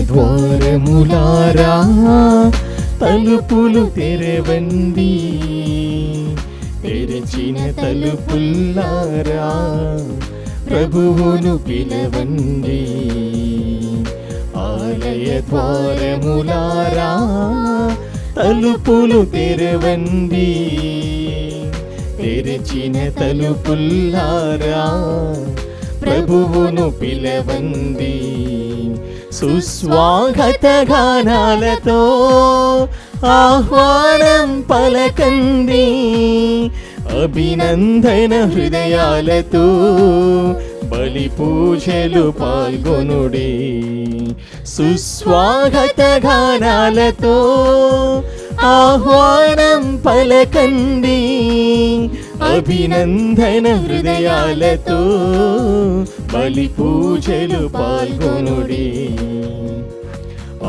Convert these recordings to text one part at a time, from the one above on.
ద్వారములారా తలుపులు తెరవండి, తెరచిన తలుపుల్లారా ప్రభువును పిలవండి. ఆలయ ద్వారములారా తలుపులు తెరవండి, తెరచిన తలుపుల్లారా ప్రభువును పిలవండి. సుస్వాగత గానాలతో ఆహ్వానం పలకండి, అభినందన హృదయాలతో బలి పూజలు పాల్గొనుడి. సుస్వాగత గానాలతో ఆహ్వానం పలకండి, అభినందన హృదయాలతో బలి పూజలు పాల్గొనుడి.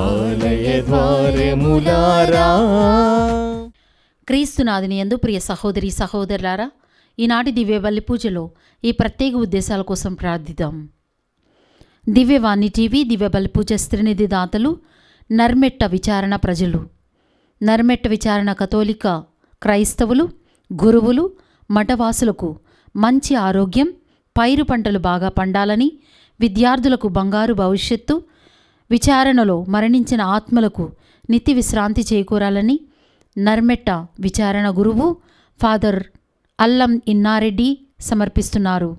ఆలయ ద్వారములారా. క్రీస్తునాథుని యందు ప్రియ సహోదరి సహోదరులారా, ఈనాటి దివ్య బలి పూజలో ఈ ప్రత్యేక ఉద్దేశాల కోసం ప్రార్థిద్దాం. దివ్యవాణి టీవీ దివ్య బలి పూజ స్త్రీనిధి దాతలు నర్మెట్ట విచారణ ప్రజలు, నర్మెట్ట విచారణ కథోలిక క్రైస్తవులు, గురువులు, మఠవాసులకు మంచి ఆరోగ్యం, పైరు పంటలు బాగా పండాలని, విద్యార్థులకు బంగారు భవిష్యత్తు, విచారణలో మరణించిన ఆత్మలకు నిత్య విశ్రాంతి చేకూరాలని నర్మెట్ట విచారణ గురువు ఫాదర్ అల్లం ఇన్నారెడ్డి సమర్పిస్తున్నారు.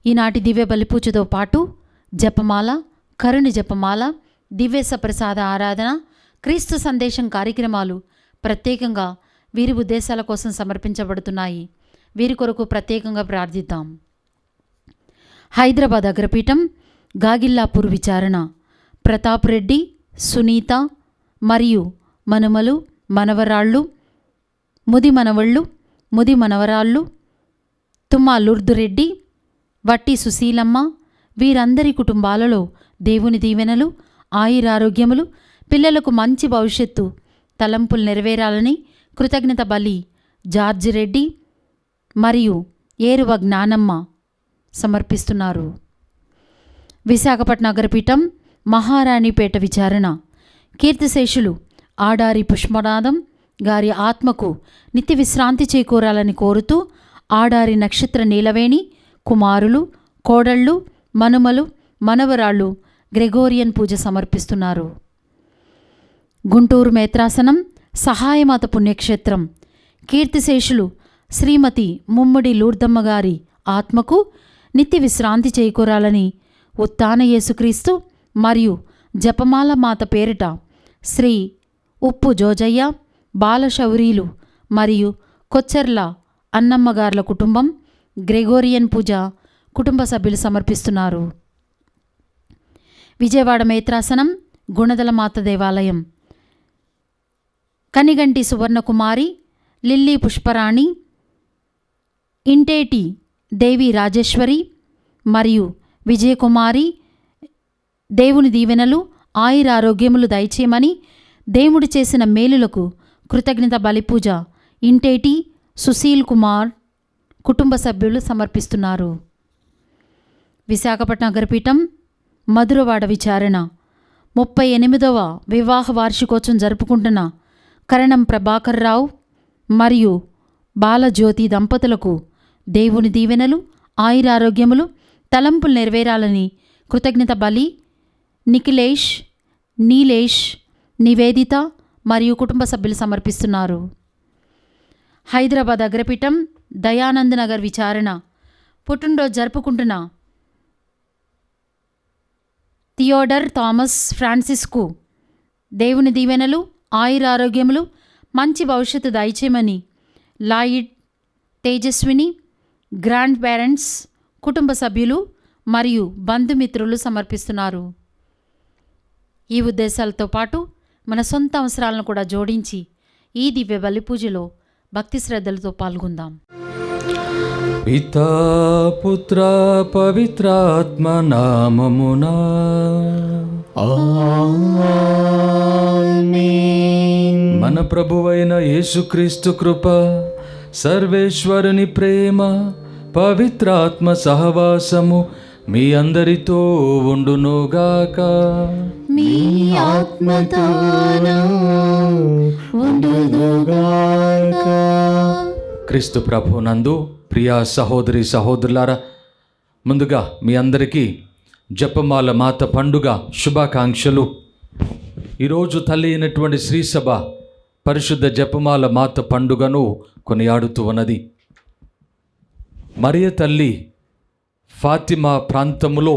ఈనాటి దివ్య బలిపూజతో పాటు జపమాల, కరుణ జపమాల, దివ్య సప్రసాద ఆరాధన, క్రీస్తు సందేశం కార్యక్రమాలు ప్రత్యేకంగా వీరి ఉద్దేశాల కోసం సమర్పించబడుతున్నాయి. వీరి కొరకు ప్రత్యేకంగా ప్రార్థిద్దాం. హైదరాబాద్ అగ్రపీఠం గాగిల్లాపూర్ విచారణ ప్రతాప్ రెడ్డి, సునీత మరియు మనుమలు, మనవరాళ్ళు, ముది మనవళ్ళు, ముది మనవరాళ్ళు, తుమ్మా లుర్దురెడ్డి, వట్టి సుశీలమ్మ, వీరందరి కుటుంబాలలో దేవుని దీవెనలు, ఆయురారోగ్యములు, పిల్లలకు మంచి భవిష్యత్తు, తలంపులు నెరవేరాలని కృతజ్ఞత బలి జార్జి రెడ్డి మరియు ఏరువ జ్ఞానమ్మ సమర్పిస్తున్నారు. విశాఖపట్నం నగరపీఠం మహారాణిపేట విచారణ కీర్తిశేషులు ఆడారి పుష్పనాథం గారి ఆత్మకు నిత్య విశ్రాంతి చేకూరాలని కోరుతూ ఆడారి నక్షత్ర నీలవేణి కుమారులు, కోడళ్ళు, మనుమలు, మనవరాళ్ళు గ్రెగోరియన్ పూజ సమర్పిస్తున్నారు. గుంటూరు మేత్రాసనం సహాయమాత పుణ్యక్షేత్రం కీర్తిశేషులు శ్రీమతి ముమ్మడి లూర్దమ్మ గారి ఆత్మకు నిత్య విశ్రాంతి చేకూరాలని ఉత్తాన యేసుక్రీస్తు మరియు జపమాల మాత పేరిట శ్రీ ఉప్పు జోజయ్య, బాలశౌరీలు మరియు కొచ్చెర్ల అన్నమ్మగార్ల కుటుంబం గ్రెగోరియన్ పూజ కుటుంబ సభ్యులు సమర్పిస్తున్నారు. విజయవాడ మేత్రాసనం గుణదల మాత దేవాలయం కనిగంటి సువర్ణకుమారి, లిల్లీ పుష్పరాణి, ఇంటేటి దేవి రాజేశ్వరి మరియు విజయకుమారి దేవుని దీవెనలు, ఆయురారోగ్యములు దయచేయమని దేవుడు చేసిన మేలులకు కృతజ్ఞత బలిపూజ ఇంటేటి సుశీల్ కుమార్ కుటుంబ సభ్యులు సమర్పిస్తున్నారు. విశాఖపట్నం నగరపీఠం మధురవాడ విచారణ 38వ వివాహ వార్షికోత్సవం జరుపుకుంటున్న కరణం ప్రభాకర్ రావు మరియు బాలజ్యోతి దంపతులకు దేవుని దీవెనలు, ఆయురారోగ్యములు, తలంపులు నెరవేరాలని కృతజ్ఞత బలి నిఖిలేష్, నీలేష్, నివేదిత మరియు కుటుంబ సభ్యులు సమర్పిస్తున్నారు. హైదరాబాద్ అగ్రపీఠం దయానంద్ నగర్ విచారణ పుట్టినరోజు జరుపుకుంటున్న థియోడర్ థామస్ ఫ్రాన్సిస్కు దేవుని దీవెనలు, ఆయురారోగ్యములు, మంచి భవిష్యత్తు దయచేయమని లాయిడ్, తేజస్విని, గ్రాండ్ పేరెంట్స్, కుటుంబ సభ్యులు మరియు బంధుమిత్రులు సమర్పిస్తున్నారు. ఈ ఉద్దేశాలతో పాటు మన సొంత అవసరాలను కూడా జోడించి ఈ దివ్య బలి పూజలో భక్తి శ్రద్ధలతో పాల్గొందాం. పితా పుత్ర పవిత్రాత్మ నామమునా ఆమేన్. మన ప్రభువైన యేసుక్రీస్తు కృప, సర్వేశ్వరుని ప్రేమ, పవిత్రాత్మ సహవాసము మీ అందరితో ఉండునుగాక. మీ ఆత్మతోనూ ఉండునుగాక. క్రీస్తు ప్రభునందు ప్రియ సహోదరి సహోదరులారా, ముందుగా మీ అందరికీ జపమాల మాత పండుగ శుభాకాంక్షలు. ఈరోజు తల్లి అయినటువంటి శ్రీసభ పరిశుద్ధ జపమాల మాత పండుగను కొనియాడుతూ ఉన్నది. మరియ తల్లి ఫాతిమా ప్రాంతములో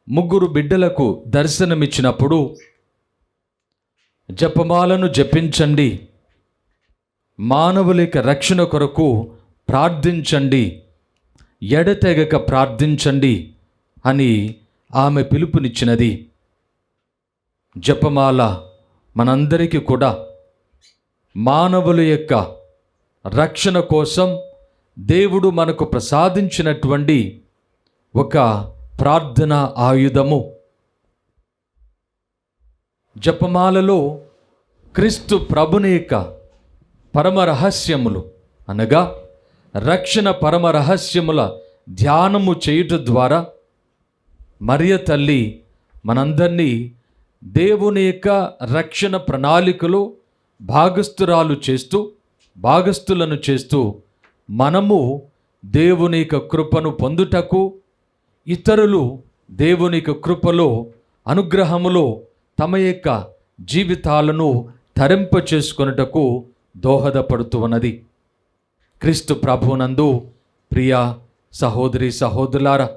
3 బిడ్డలకు దర్శనమిచ్చినప్పుడు జపమాలను జపించండి, మానవుల యొక్క రక్షణ కొరకు ప్రార్థించండి, ఎడతెగక ప్రార్థించండి అని ఆమె పిలుపునిచ్చినది. జపమాల మనందరికీ కూడా మానవుల యొక్క రక్షణ కోసం దేవుడు మనకు ప్రసాదించినటువంటి ఒక ప్రార్థన ఆయుధము. జపమాలలో క్రీస్తు ప్రభుని యొక్క పరమ రహస్యములు అనగా రక్షణ పరమ రహస్యముల ధ్యానము చేయుట ద్వారా మరియ తల్లి మనందరినీ దేవుని యొక్క రక్షణ ప్రణాళికలో భాగస్థులను చేస్తూ మనము దేవుని యొక్క కృపను పొందుటకు, ఇతరులు దేవుని యొక్క కృపలో అనుగ్రహములో తమ యొక్క జీవితాలను తరింప చేసుకొనుటకు దోహదపడుతూ ఉన్నది. క్రీస్తు ప్రభునందు ప్రియ సహోదరి సహోదరులారా,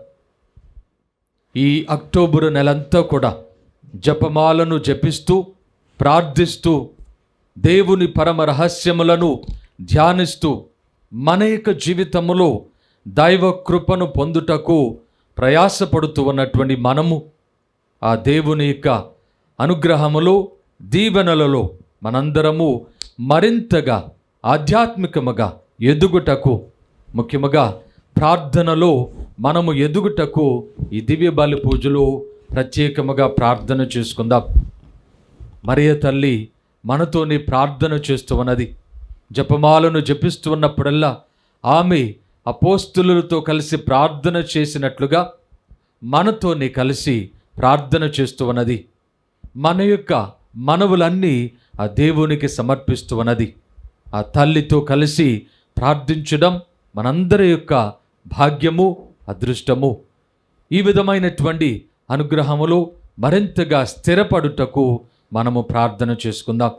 ఈ అక్టోబరు నెలంతా కూడా జపమాలను జపిస్తూ ప్రార్థిస్తూ దేవుని పరమ రహస్యములను ధ్యానిస్తూ మన యొక్క జీవితములో దైవ కృపను పొందుటకు ప్రయాసపడుతూ ఉన్నటువంటి మనము ఆ దేవుని యొక్క అనుగ్రహములో దీవెనలలో మనందరము మరింతగా ఆధ్యాత్మికముగా ఎదుగుటకు, ముఖ్యముగా ప్రార్థనలో మనము ఎదుగుటకు ఈ దివ్య బలి పూజలో ప్రత్యేకముగా ప్రార్థన చేసుకుందాం. మరియ తల్లి మనతోని ప్రార్థన చేస్తూ ఉన్నది. జపమాలను జపిస్తూ ఉన్నప్పుడల్లా ఆమె అపోస్తులతో కలిసి ప్రార్థన చేసినట్లుగా మనతోని కలిసి ప్రార్థన చేస్తూ ఉన్నది. మన యొక్క మనవులన్నీ ఆ దేవునికి సమర్పిస్తూ ఉన్నది. ఆ తల్లితో కలిసి ప్రార్థించడం మనందరి యొక్క భాగ్యము, అదృష్టము. ఈ విధమైనటువంటి అనుగ్రహములో మరింతగా స్థిరపడుటకు మనము ప్రార్థన చేసుకుందాం.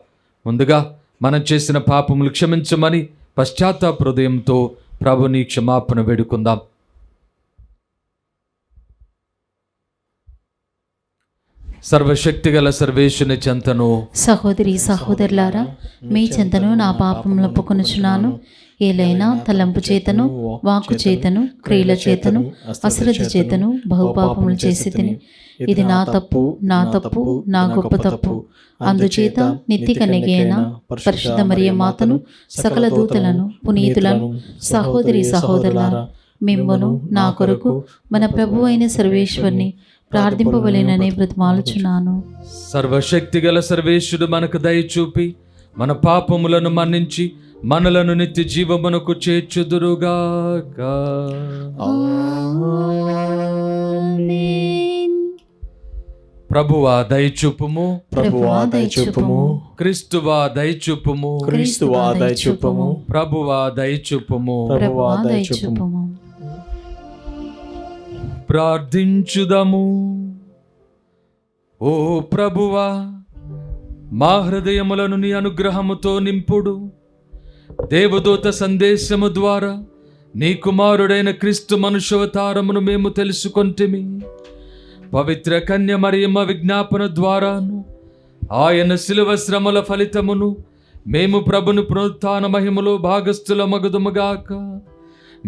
ముందుగా మనం చేసిన పాపములు క్షమించమని పశ్చాత్తాప హృదయంతో ప్రభుని క్షమాపణ వేడుకుందాం. సర్వశక్తిగల సర్వేశ్వరుని చెంతను సహోదరి సహోదరులారా, మీ చెంతను నా పాపములు ఒప్పుకొనుచున్నాను. ఏలైనా తలంపు చేతను, వాక్కు చేతను, క్రియల చేతను, అశ్రద్ధ చేతను బహుపాపములు చేసి తిని, ఇది నా తప్పు, నా గొప్ప తప్పు. అందుచేత నిత్య కన్యకైన పరిశుద్ధ మరియ మాతను, సకల దూతలను, పునీతులను, సహోదరి సహోదరులారా, మిమ్మును నా కొరకు మన ప్రభు అయిన సర్వేశ్వరుని ప్రార్థింపవలెనని బ్రతిమాలుచున్నాను. సర్వశక్తిగల సర్వేశ్వరుడు మనకు దయ చూపి మన పాపములను మన్నించి మనలను నిత్య జీవమునకు చేర్చుదురుగాక. ప్రభువా దయచూపుము, ప్రభువా దయచూపుము, క్రీస్తువా దయచూపుము, క్రీస్తువా దయచూపుము, ప్రభువా దయచూపుము. ప్రభువా దయచూపుము. ప్రార్థించుదము. ఓ ప్రభువా, మా హృదయములను నీ అనుగ్రహముతో నింపుడు. దేవదూత సందేశము ద్వారా నీ కుమారుడైన క్రీస్తు మనుష్యావతారమును మేము తెలుసుకొంటిమి. పవిత్ర కన్య మరియమ్మ విజ్ఞాపన ద్వారాను ఆయన శిలువ శ్రమల ఫలితమును మేము ప్రభుని పునరుత్థాన మహిమలో భాగస్థులమగుదుముగాక.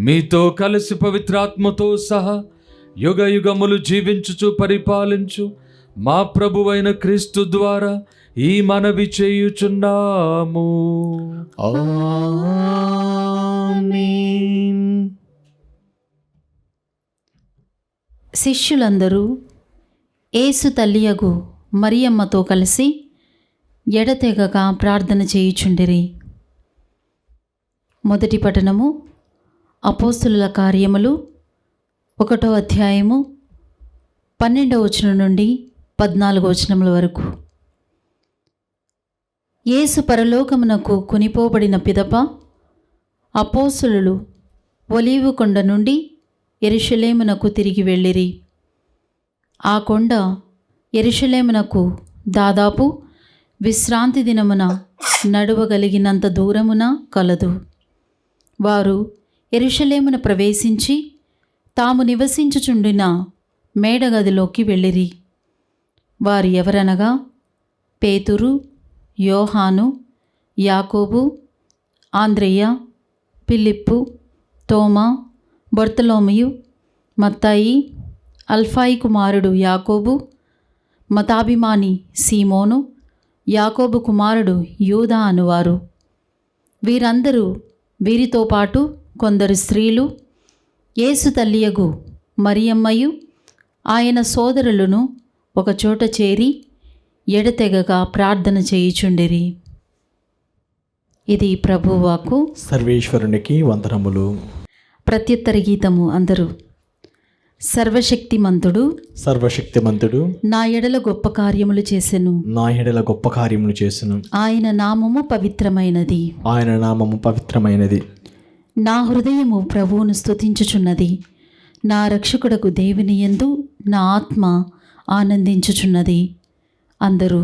మీతో కలిసి పవిత్రాత్మతో సహా యుగ యుగములు జీవించుచు పరిపాలించు మా ప్రభువైన క్రీస్తు ద్వారా ఈ మనవి చేయుచున్నాము. ఆమేన్. శిష్యులందరూ యేసు తల్లియగు మరియమ్మతో కలిసి ఎడతెగక ప్రార్థన చేయుచుండిరి. మొదటి పఠనము అపోస్తుల కార్యములు 1వ అధ్యాయము 12వ వచనం నుండి 14వ వచనముల వరకు. యేసు పరలోకమునకు కొనిపోబడిన పిదప అపోస్తలులు ఒలీవ కొండ నుండి యెరూషలేమునకు తిరిగి వెళ్ళిరి. ఆ కొండ యెరూషలేమునకు దాదాపు విశ్రాంతి దినమున నడువగలిగినంత దూరమున కలదు. వారు యెరూషలేమున ప్రవేశించి తాము నివసించుచుండిన మేడగదిలోకి వెళ్ళిరి. వారు ఎవరనగా పేతురు, యోహాను, యాకోబు, ఆంద్రెయ, ఫిలిప్పు, తోమా, బర్తలోమయు, మత్తాయి, అల్ఫాయి కుమారుడు యాకోబు, మతాభిమాని సీమోను, యాకోబు కుమారుడు యూదా అనువారు. వీరందరూ వీరితో పాటు కొందరు స్త్రీలు యేసు తల్లియగు మరియమ్మయు ఆయన సోదరులను ఒకచోట చేరి ఎడతెగగా ప్రార్థన చేయుచుండిరి. ఇది ప్రభువాకు. సర్వేశ్వరునికి వందనములు. ప్రత్యుత్తర గీతము. అందరూ సర్వశక్తిమంతుడు సర్వశక్తిమంతుడు నా ఎడల గొప్ప కార్యములు చేసెను. నా ఎడల గొప్ప కార్యములు చేసెను. ఆయన నామము పవిత్రమైనది. ఆయన నామము పవిత్రమైనది. నా హృదయము ప్రభువును స్తుతించుచున్నది. నా రక్షకుడకు దేవుని యందు నా ఆత్మ ఆనందించుచున్నది. అందరూ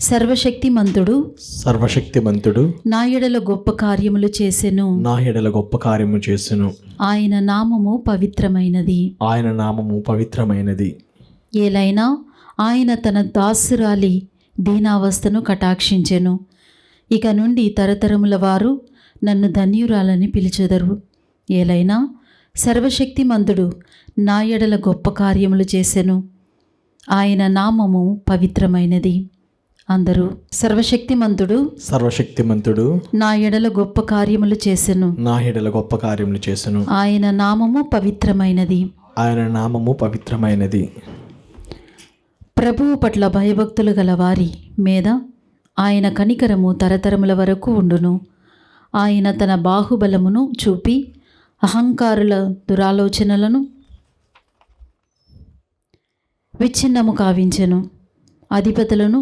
సర్వశక్తిమంతుడు సర్వశక్తిమంతుడు నా ఎడల గొప్ప కార్యములు చేసెను. నా ఎడల గొప్ప కార్యము చేసెను. ఆయన నామము పవిత్రమైనది. ఆయన నామము పవిత్రమైనది. ఏలైనా ఆయన తన దాసురాలి దీనావస్థను కటాక్షించెను. ఇక నుండి తరతరముల వారు నన్ను ధన్యురాలని పిలిచెదరు. ఏలైనా సర్వశక్తిమంతుడు నా ఎడల గొప్ప కార్యములు చేసెను. ఆయన నామము పవిత్రమైనది. అందరూ సర్వశక్తిమంతుడు సర్వశక్తిమంతుడు నా ఎడల గొప్ప కార్యములు చేసెను. నా ఎడల గొప్ప కార్యములు చేసెను. ఆయన నామము పవిత్రమైనది. ఆయన నామము పవిత్రమైనది. ప్రభువు పట్ల భయభక్తులు గల వారి మీద ఆయన కనికరము తరతరముల వరకు ఉండును. ఆయన తన బాహుబలమును చూపి అహంకారుల దురాలోచనలను విచ్ఛిన్నము కావించెను. అధిపతులను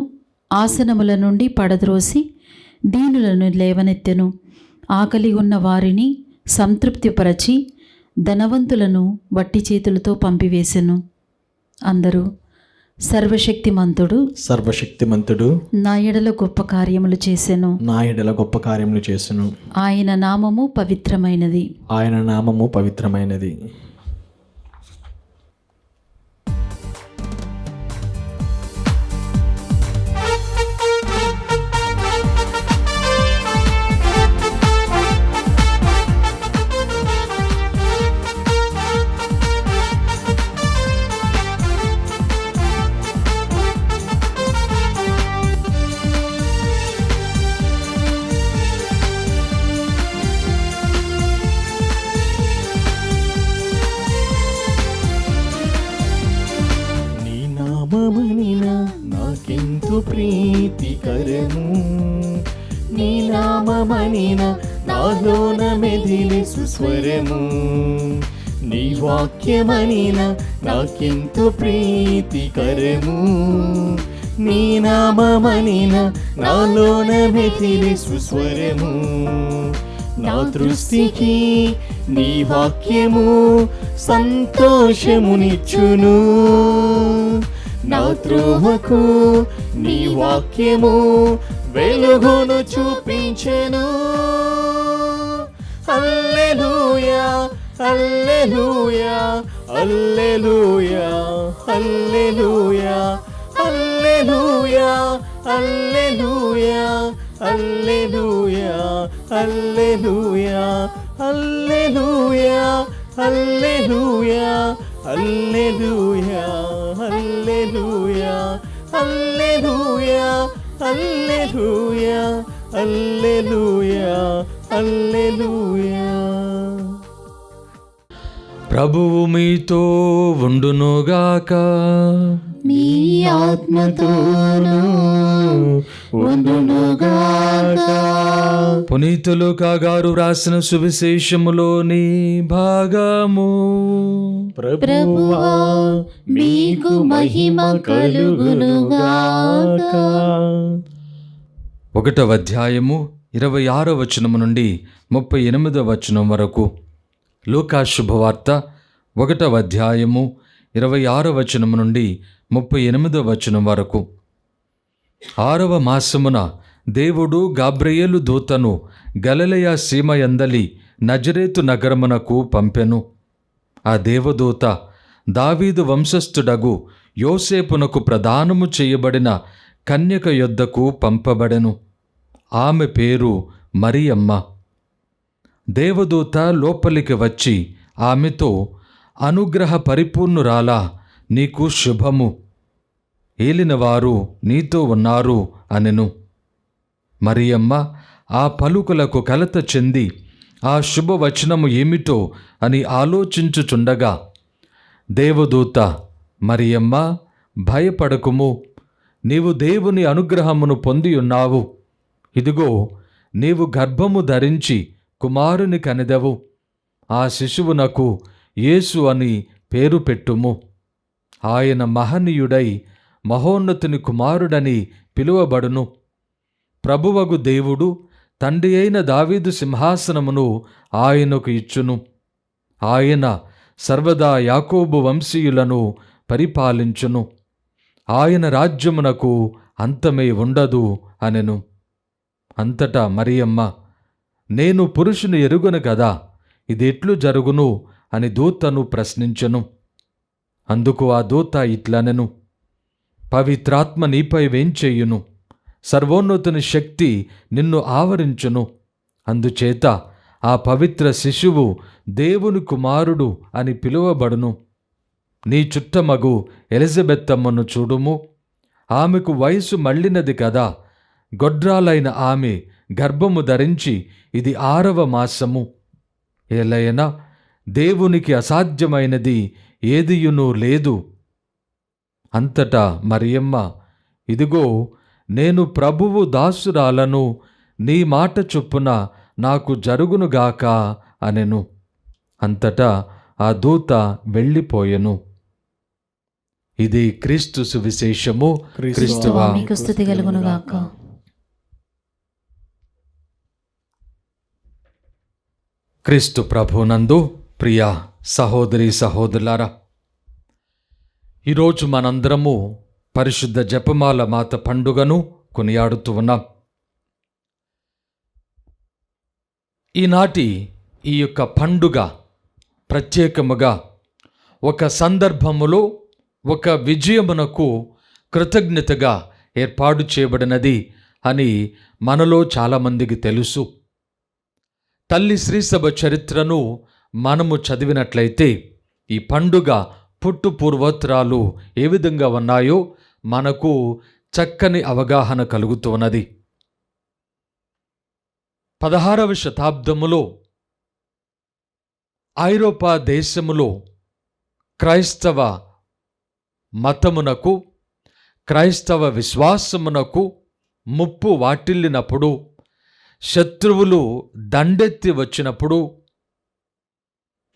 ఆసనముల నుండి పడద్రోసి దీనులను లేవనెత్తెను. ఆకలి ఉన్న వారిని సంతృప్తిపరచి ధనవంతులను వట్టి చేతులతో పంపివేసెను. అందరూ సర్వశక్తిమంతుడు సర్వశక్తిమంతుడు నా ఎడల గొప్ప కార్యములు చేసెను. నా ఎడల గొప్ప కార్యములు చేసెను. ఆయన నామము పవిత్రమైనది. ఆయన నామము పవిత్రమైనది. నాకెంతో ప్రీతికరము, నీ నామమనిన నాలోన మెదిలే సుస్వరము. నీ వాక్యమనిన నాకెంతో ప్రీతికరము, నీ నామమనిన నాలోన మెదిలే సుస్వరము. నా దృష్టికి నీ వాక్యము సంతోషమునిచ్చును, నా త్రోవకు నీ వాక్యము వెలుగును చూపించెను. హల్లెలూయా హల్లెలూయా హల్లెలూయా హల్లెలూయా హల్లెలూయా హల్లెలూయా హల్లెలూయా హల్లెలూయా హల్లెలూయా హల్లెలూయా హల్లెలూయా హల్లెలూయా హల్లెలూయా హల్లెలూయా హల్లెలూయా హల్లెలూయా. ప్రభువు మీతో ఉండునుగాక. మీ ఆత్మతోనూ ఉండునుగాక. పునీత లూకా గారు రాసిన సువిశేషములోని భాగము. ప్రభువా మీకు మహిమ కలుగునుగాక. 1వ అధ్యాయము 26వ వచనము నుండి 38వ వచనం వరకు. లూకా శుభవార్త 1వ అధ్యాయము 26వ వచనము నుండి 38వ వచనం వరకు. 6వ మాసమున దేవుడు గాబ్రియేలు దూతను గలిలయ సీమయందలి నజరేతు నగరమునకు పంపెను. ఆ దేవదూత దావీదు వంశస్థుడగు యోసేపునకు ప్రదానము చేయబడిన కన్యక యొద్దకు పంపబడెను. ఆమె పేరు మరియమ్మ. దేవదూత లోపలికి వచ్చి ఆమెతో, అనుగ్రహ పరిపూర్ణురాలా, నీకు శుభము, ఏలినవారు నీతో ఉన్నారు అనెను. మరియమ్మ ఆ పలుకులకు కలత చెంది ఆ శుభవచనము ఏమిటో అని ఆలోచించుచుండగా దేవదూత, మరియమ్మ భయపడకుము, నీవు దేవుని అనుగ్రహమును పొందియున్నావు. ఇదిగో, నీవు గర్భము ధరించి కుమారుని కనెదవు. ఆ శిశువునకు యేసు అని పేరు పెట్టుము. ఆయన మహనీయుడై మహోన్నతుని కుమారుడని పిలువబడును. ప్రభువగు దేవుడు తండ్రి అయిన దావీదు సింహాసనమును ఆయనకు ఇచ్చును. ఆయన సర్వదా యాకోబు వంశీయులను పరిపాలించును. ఆయన రాజ్యమునకు అంతమే ఉండదు అనెను. అంతటా మరియమ్మ, నేను పురుషుని ఎరుగను కదా, ఇదెట్లు జరుగును అని దూతను ప్రశ్నించెను. అందుకు ఆ దూత ఇట్లనెను, పవిత్రాత్మ నీపై వేంచేయును, సర్వోన్నతుని శక్తి నిన్ను ఆవరించును. అందుచేత ఆ పవిత్ర శిశువు దేవుని కుమారుడు అని పిలువబడును. నీ చుట్టమగు ఎలిజబెత్తమ్మను చూడుము, ఆమెకు వయసు మళ్ళినది కదా. గొడ్రాలైన ఆమె గర్భము ధరించి ఇది 6వ మాసము. ఏలయనా దేవునికి అసాధ్యమైనది ఏదియునూ లేదు. అంతటా మరియమ్మ, ఇదిగో, నేను ప్రభువు దాసురాలను, నీ మాట చొప్పున నాకు జరుగునుగాక అనెను. అంతటా ఆ దూత వెళ్ళిపోయెను. ఇది క్రీస్తు సువిశేషము. క్రీస్తువా మీకు స్తుతి కలుగునుగాక. క్రీస్తు ప్రభునందు ప్రియ సహోదరి సహోదరులారా, ఈరోజు మనందరము పరిశుద్ధ జపమాల మాత పండుగను కొనియాడుతూ ఉన్నాం. ఈనాటి ఈ యొక్క పండుగ ప్రత్యేకముగా ఒక సందర్భములో ఒక విజయమునకు కృతజ్ఞతగా ఏర్పాటు చేయబడినది అని మనలో చాలామందికి తెలుసు. తల్లి శ్రీసభ చరిత్రను మనము చదివినట్లయితే ఈ పండుగ పుట్టు పూర్వోత్తరాలు ఏ విధంగా ఉన్నాయో మనకు చక్కని అవగాహన కలుగుతున్నది. 16వ శతాబ్దములో ఐరోపా దేశములో క్రైస్తవ మతమునకు, క్రైస్తవ విశ్వాసమునకు ముప్పు వాటిల్లినప్పుడు, శత్రువులు దండెత్తి వచ్చినప్పుడు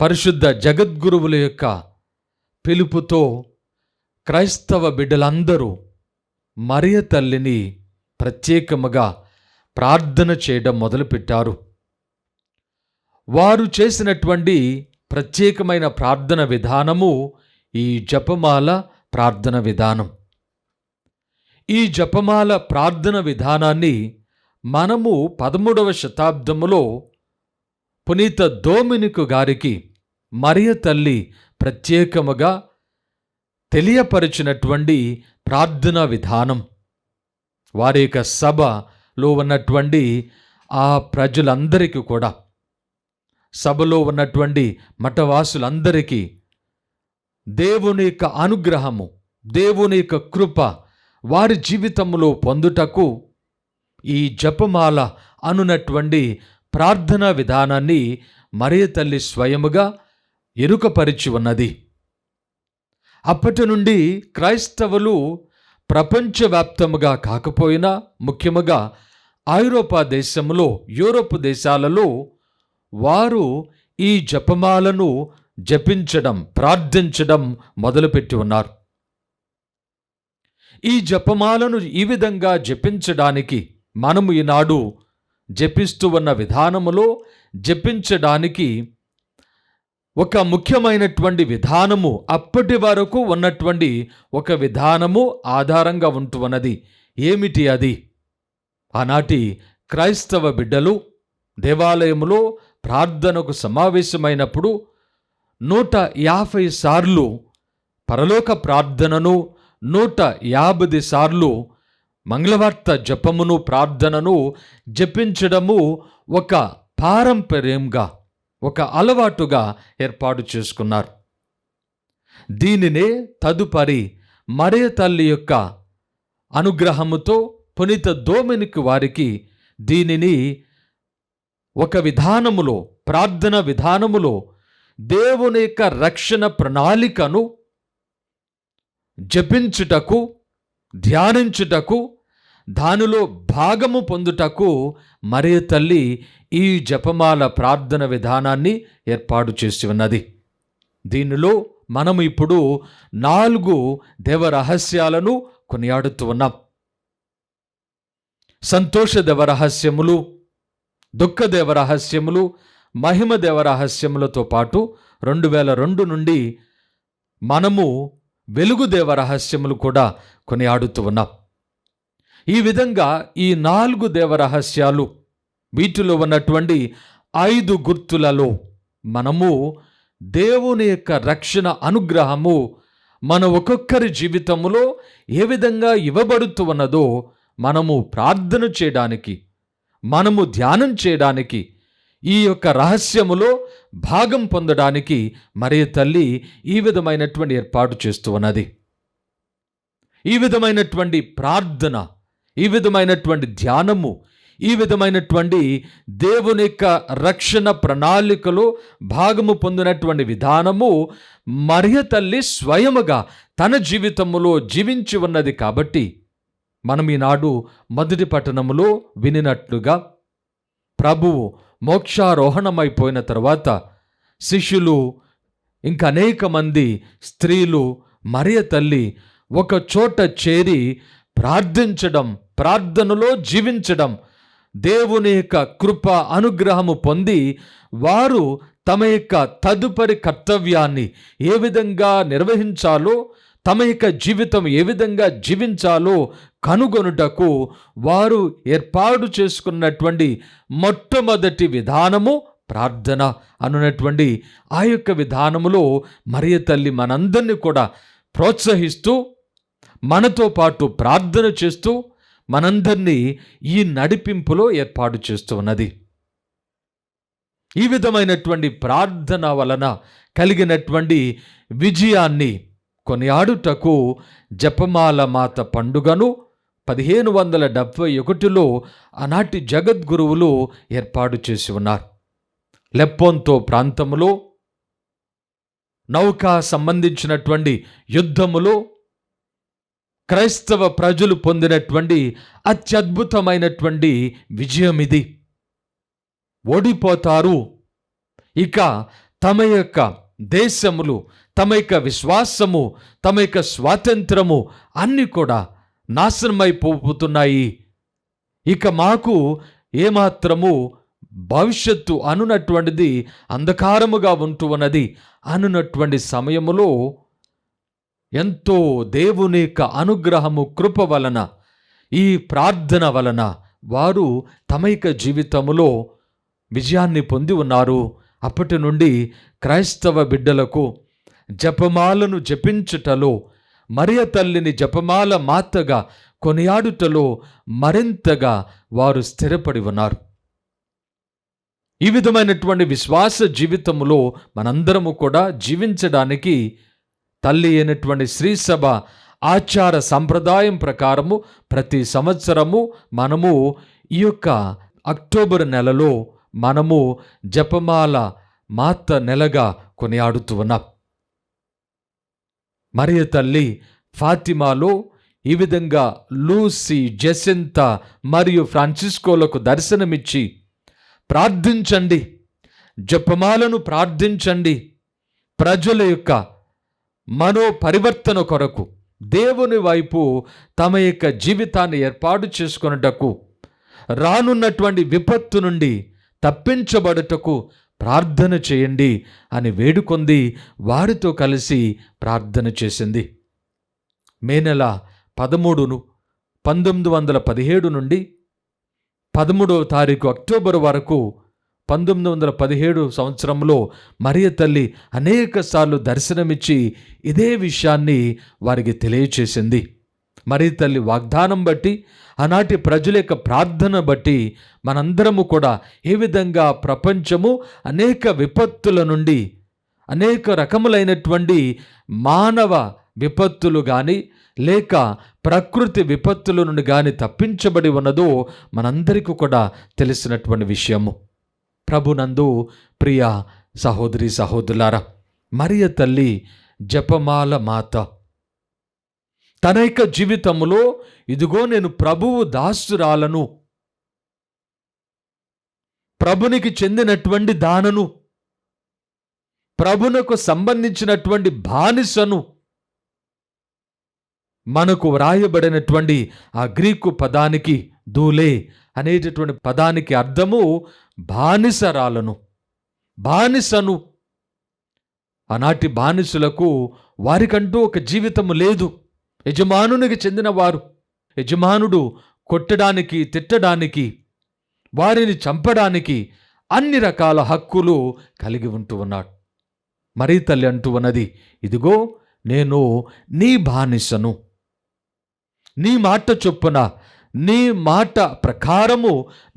పరిశుద్ధ జగద్గురువుల యొక్క పిలుపుతో క్రైస్తవ బిడ్డలందరూ మరియ తల్లిని ప్రత్యేకముగా ప్రార్థన చేయడం మొదలుపెట్టారు. వారు చేసినటువంటి ప్రత్యేకమైన ప్రార్థన విధానము ఈ జపమాల ప్రార్థన విధానం. ఈ జపమాల ప్రార్థన విధానాన్ని మనము 13వ శతాబ్దములో పునీత డొమినికు గారికి మరియ తల్లి ప్రత్యేకముగా తెలియపరిచినటువంటి ప్రార్థనా విధానం. వారి యొక్క సభలో ఉన్నటువంటి ఆ ప్రజలందరికీ కూడా, సభలో ఉన్నటువంటి మఠవాసులందరికీ దేవుని యొక్క అనుగ్రహము, దేవుని యొక్క కృప వారి జీవితంలో పొందుటకు ఈ జపమాల అనున్నటువంటి ప్రార్థనా విధానాన్ని మరియ తల్లి స్వయముగా ఎరుకపరిచి ఉన్నది. అప్పటి నుండి క్రైస్తవులు ప్రపంచవ్యాప్తముగా కాకపోయినా ముఖ్యముగా ఐరోపా దేశంలో, యూరోప్ దేశాలలో వారు ఈ జపమాలను జపించడం, ప్రార్థించడం మొదలుపెట్టి ఉన్నారు. ఈ జపమాలను ఈ విధంగా జపించడానికి మనము ఈనాడు జపిస్తూ ఉన్న విధానములో జపించడానికి ఒక ముఖ్యమైనటువంటి విధానము, అప్పటి వరకు ఉన్నటువంటి ఒక విధానము ఆధారంగా ఉంటూ ఉన్నది. ఏమిటి అది? ఆనాటి క్రైస్తవ బిడ్డలు దేవాలయములో ప్రార్థనకు సమావేశమైనప్పుడు 150 సార్లు పరలోక ప్రార్థనను, 150 సార్లు మంగళవార్త జపమును, ప్రార్థనను జపించడము ఒక పారంపర్యంగా, ఒక అలవాటుగా ఏర్పాటు చేసుకున్నారు. దీనినే తదుపరి మరియ తల్లి యొక్క అనుగ్రహముతో పునీత డొమినిక్ వారికి దీనిని ఒక విధానములో, ప్రార్థన విధానములో దేవుని యొక్క రక్షణ ప్రణాళికను జపించుటకు, ధ్యానించుటకు, దానిలో భాగము పొందుటకు మరియ తల్లి ఈ జపమాల ప్రార్థన విధానాన్ని ఏర్పాటు చేసి ఉన్నది. దీనిలో మనము ఇప్పుడు 4 దేవరహస్యాలను కొనియాడుతూ ఉన్నాం. సంతోష దేవరహస్యములు, దుఃఖ దేవరహస్యములు, మహిమ దేవరహస్యములతో పాటు 2002 నుండి మనము వెలుగు దేవరహస్యములు కూడా కొనియాడుతూ ఉన్నాం. ఈ విధంగా ఈ 4 దేవరహస్యాలు, వీటిలో ఉన్నటువంటి 5 గుర్తులలో మనము దేవుని యొక్క రక్షణ అనుగ్రహము మన ఒక్కొక్కరి జీవితములో ఏ విధంగా ఇవ్వబడుతూ ఉన్నదో మనము ప్రార్థన చేయడానికి, మనము ధ్యానం చేయడానికి, ఈ యొక్క రహస్యములో భాగం పొందడానికి మరియ తల్లి ఈ విధమైనటువంటి ఏర్పాటు చేస్తూ ఉన్నది. ఈ విధమైనటువంటి ప్రార్థన, ఈ విధమైనటువంటి ధ్యానము, ఈ విధమైనటువంటి దేవుని యొక్క రక్షణ ప్రణాళికలో భాగము పొందినటువంటి విధానము మరియ తల్లి స్వయముగా తన జీవితములో జీవించి ఉన్నది. కాబట్టి మనం ఈనాడు మొదటి పట్టణములో వినినట్లుగా ప్రభువు మోక్షారోహణమైపోయిన తర్వాత శిష్యులు, ఇంకా అనేక మంది స్త్రీలు, మరియ తల్లి ఒక చోట చేరి ప్రార్థించడం, ప్రార్థనలో జీవించడం, దేవుని యొక్క కృప అనుగ్రహము పొంది వారు తమ యొక్క తదుపరి కర్తవ్యాన్ని ఏ విధంగా నిర్వహించాలో, తమ యొక్క జీవితం ఏ విధంగా జీవించాలో కనుగొనుటకు వారు ఏర్పాటు చేసుకున్నటువంటి మొట్టమొదటి విధానము ప్రార్థన అనున్నటువంటి ఆ యొక్క విధానములో మరియ తల్లి మనందరినీ కూడా ప్రోత్సహిస్తూ, మనతో పాటు ప్రార్థన చేస్తూ మనందరినీ ఈ నడిపింపులో ఏర్పాటు చేస్తూ ఉన్నది. ఈ విధమైనటువంటి ప్రార్థన వలన కలిగినటువంటి విజయాన్ని కొనియాడుటకు జపమాల మాత పండుగను 1571లో ఆనాటి జగద్గురువులు ఏర్పాటు చేసి ఉన్నారు. లెప్పొంతో ప్రాంతములో నౌకా సంబంధించినటువంటి యుద్ధములో క్రైస్తవ ప్రజలు పొందినటువంటి అత్యద్భుతమైనటువంటి విజయం ఇది. ఓడిపోతారు, ఇక తమ యొక్క దేశములు, తమ యొక్క విశ్వాసము, తమ యొక్క స్వాతంత్రము అన్నీ కూడా నాశనమైపోతున్నాయి, ఇక మాకు ఏమాత్రము భవిష్యత్తు అనున్నటువంటిది అంధకారముగా ఉంటూ ఉన్నది అనున్నటువంటి సమయములో ఎంతో దేవుని యొక్క అనుగ్రహము, కృప వలన, ఈ ప్రార్థన వలన వారు తమ యొక్క జీవితములో విజయాన్ని పొంది ఉన్నారు. అప్పటి నుండి క్రైస్తవ బిడ్డలకు జపమాలను జపించుటలో, మరియ తల్లిని జపమాల మాతగా కొనియాడుటలో మరింతగా వారు స్థిరపడి ఉన్నారు. ఈ విధమైనటువంటి విశ్వాస జీవితములో మనందరము కూడా జీవించడానికి తల్లి అయినటువంటి శ్రీసభ ఆచార సంప్రదాయం ప్రకారము ప్రతి సంవత్సరము మనము ఈ యొక్క అక్టోబర్ నెలలో మనము జపమాల మాత నెలగా కొనియాడుతూ ఉన్నాం. మరియ తల్లి ఫాతిమాలో ఈ విధంగా లూసీ, జెసింత మరియు ఫ్రాన్సిస్కోలకు దర్శనమిచ్చి ప్రార్థించండి, జపమాలను ప్రార్థించండి, ప్రజల యొక్క మనోపరివర్తన కొరకు దేవుని వైపు తమ యొక్క జీవితాన్ని ఏర్పాటు చేసుకొనుటకు, రానున్నటువంటి విపత్తు నుండి తప్పించబడుటకు ప్రార్థన చేయండి అని వేడుకొంది. వారితో కలిసి ప్రార్థన చేసింది. మే నెల 13, 1917 నుండి 13వ తారీఖు అక్టోబర్ వరకు 1917 సంవత్సరంలో మరియ తల్లి అనేక సార్లు దర్శనమిచ్చి ఇదే విషయాన్ని వారికి తెలియచేసింది. మరియ తల్లి వాగ్దానం బట్టి, ఆనాటి ప్రజల యొక్క ప్రార్థన బట్టి మనందరము కూడా ఏ విధంగా ప్రపంచము అనేక విపత్తుల నుండి, అనేక రకములైనటువంటి మానవ విపత్తులు కానీ లేక ప్రకృతి విపత్తుల నుండి కానీ తప్పించబడి ఉన్నదో మనందరికీ కూడా తెలిసినటువంటి విషయము. ప్రభునందు ప్రియ సహోదరి సహోదరులారా, మరియ తల్లి జపమాల మాత. తన యొక్క జీవితంలో ఇదిగో నేను ప్రభువు దాసురాలను, ప్రభునికి చెందినటువంటి దానను, ప్రభునకు సంబంధించినటువంటి బానిసను. మనకు వ్రాయబడినటువంటి ఆ గ్రీకు పదానికి దూలే అనేటటువంటి పదానికి అర్థము బానిసరాలను, బానిసను. ఆనాటి బానిసులకు వారికంటూ ఒక జీవితము లేదు. యజమానునికి చెందినవారు. యజమానుడు కొట్టడానికి, తిట్టడానికి, వారిని చంపడానికి అన్ని రకాల హక్కులు కలిగి ఉంటూ ఉన్నాడు. మరీ తల్లి అంటూ ఉన్నది, ఇదిగో నేను నీ బానిసను, నీ మాట చొప్పున, నీ మాట ప్రకారము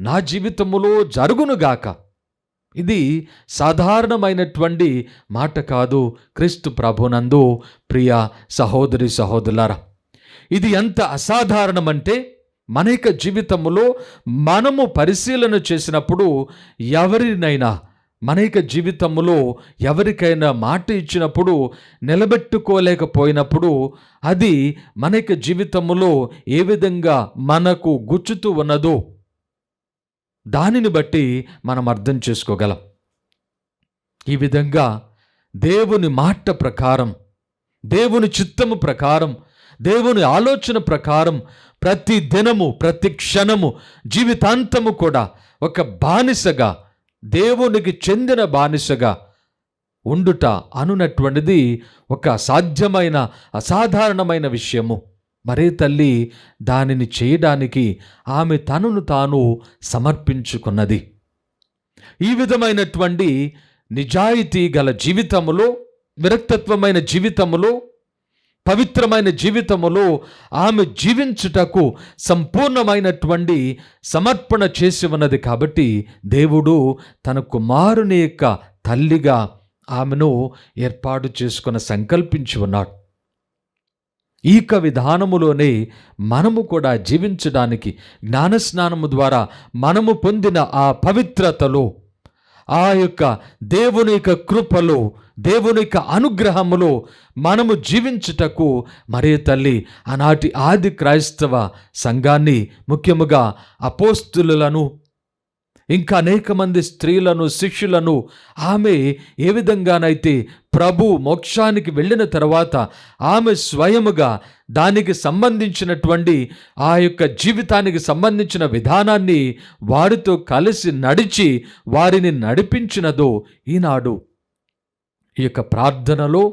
నా జీవితములో జరుగునుగాక. ఇది సాధారణమైనటువంటి మాట కాదు. క్రీస్తు ప్రభునందు ప్రియ సహోదరి సహోదరులారా, ఇది ఎంత అసాధారణమంటే మన యొక్క జీవితంలో మనము పరిశీలన చేసినప్పుడు ఎవరినైనా, మన యొక్క జీవితంలో ఎవరికైనా మాట ఇచ్చినప్పుడు నిలబెట్టుకోలేకపోయినప్పుడు అది మన యొక్క జీవితంలో ఏ విధంగా మనకు గుచ్చుతూ ఉన్నదో దానిని బట్టి మనం అర్థం చేసుకోగలం. ఈ విధంగా దేవుని మాట ప్రకారం, దేవుని చిత్తము ప్రకారం, దేవుని ఆలోచన ప్రకారం ప్రతి దినము, ప్రతి క్షణము, జీవితాంతము కూడా ఒక బానిసగా, దేవునికి చెందిన బానిసగా ఉండుట అనునటువంటిది ఒక సాధ్యమైన, అసాధారణమైన విషయము. మరే తల్లి దానిని చేయడానికి ఆమె తనను తాను సమర్పించుకున్నది. ఈ విధమైనటువంటి నిజాయితీ గల జీవితములో, విరక్తత్వమైన జీవితములో, పవిత్రమైన జీవితములో ఆమె జీవించుటకు సంపూర్ణమైనటువంటి సమర్పణ చేసి ఉన్నది. కాబట్టి దేవుడు తన కుమారుని యొక్క తల్లిగా ఆమెను ఏర్పాటు చేసుకుని సంకల్పించి ఉన్నాడు. ఈ విధానములోనే మనము కూడా జీవించడానికి జ్ఞానస్నానము ద్వారా మనము పొందిన ఆ పవిత్రతలో, ఆ యొక్క దేవుని యొక్క కృపలో, దేవుని యొక్క అనుగ్రహములో మనము జీవించుటకు మరే తల్లి ఆనాటి ఆది క్రైస్తవ సంఘాన్ని, ముఖ్యముగా అపోస్తులను, ఇంకా అనేక మంది స్త్రీలను, శిష్యులను ఆమె ఏ విధంగానైతే ప్రభు మోక్షానికి వెళ్ళిన తర్వాత ఆమె స్వయముగా దానికి సంబంధించినటువంటి ఆ యొక్క జీవితానికి సంబంధించిన విధానాన్ని వారితో కలిసి నడిచి వారిని నడిపించినదో, ఈనాడు ఈ యొక్క ప్రార్థనలో,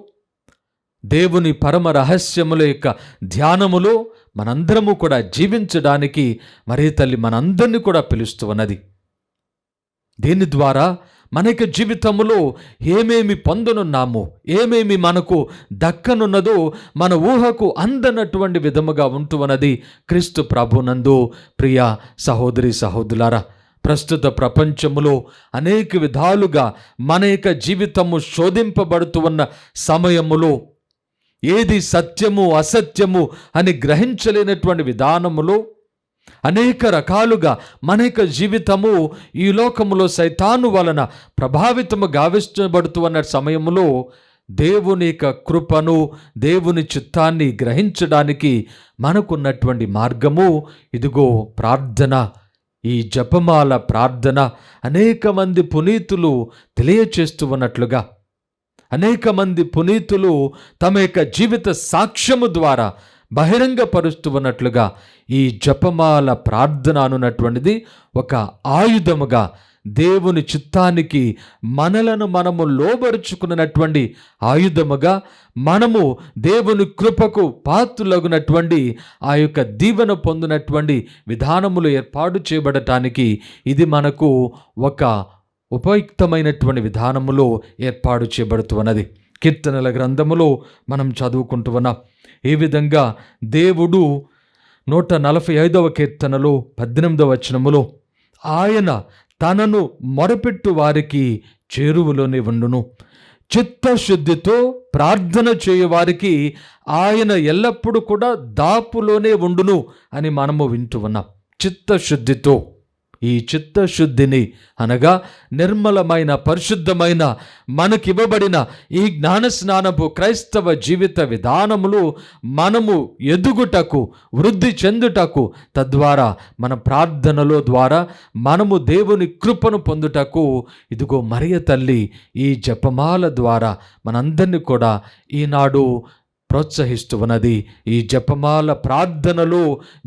దేవుని పరమ రహస్యముల యొక్క ధ్యానములో మనందరము కూడా జీవించడానికి మరే తల్లి మనందరినీ కూడా పిలుస్తూ ఉన్నది. దీని ద్వారా మన యొక్క జీవితంలో ఏమేమి పొందనున్నామో, ఏమేమి మనకు దక్కనున్నదో మన ఊహకు అందనటువంటి విధముగా ఉంటున్నది. క్రీస్తు ప్రభునందు ప్రియ సహోదరి సహోదరులారా, ప్రస్తుత ప్రపంచములో అనేక విధాలుగా మన యొక్క జీవితము శోధింపబడుతూ ఉన్న సమయములో ఏది సత్యము అసత్యము అని గ్రహించలేనటువంటి విధానములో అనేక రకాలుగా మన యొక్క జీవితము ఈ లోకములో సైతాను వలన ప్రభావితము గావించబడుతున్న సమయంలో దేవుని యొక్క కృపను, దేవుని చిత్తాన్ని గ్రహించడానికి మనకున్నటువంటి మార్గము ఇదిగో ప్రార్థన. ఈ జపమాల ప్రార్థన అనేక మంది పునీతులు తెలియచేస్తూ ఉన్నట్లుగా, అనేక మంది పునీతులు తమ యొక్క జీవిత సాక్ష్యము ద్వారా బహిరంగపరుస్తూ ఉన్నట్లుగా ఈ జపమాల ప్రార్థన అనున్నటువంటిది ఒక ఆయుధముగా, దేవుని చిత్తానికి మనలను మనము లోబరుచుకున్నటువంటి ఆయుధముగా, మనము దేవుని కృపకు పాత్రులగునటువంటి ఆ యొక్క దీవెన పొందినటువంటి విధానములు ఏర్పాటు చేయబడటానికి ఇది మనకు ఒక ఉపయుక్తమైనటువంటి విధానములో ఏర్పాటు చేయబడుతున్నది. కీర్తనల గ్రంథములో మనం చదువుకుంటూ ఉన్నాం. ఈ విధంగా దేవుడు 145వ కీర్తనలో 18వ వచనములో ఆయన తనను మొరపెట్టు వారికి చేరువలోనే ఉండును, చిత్తశుద్ధితో ప్రార్థన చేయవారికి ఆయన ఎల్లప్పుడూ కూడా దాపులోనే ఉండును అని మనము వింటూ ఉన్నాం. చిత్తశుద్ధితో, ఈ చిత్తశుద్ధిని అనగా నిర్మలమైన పరిశుద్ధమైన మనకివ్వబడిన ఈ జ్ఞానస్నానపు క్రైస్తవ జీవిత విధానములు మనము ఎదుగుటకు, వృద్ధి చెందుటకు, తద్వారా మన ప్రార్థనలో ద్వారా మనము దేవుని కృపను పొందుటకు ఇదిగో మరియ తల్లి ఈ జపమాల ద్వారా మనందరినీ కూడా ఈనాడు ప్రోత్సహిస్తూ ఉన్నది. ఈ జపమాల ప్రార్థనలో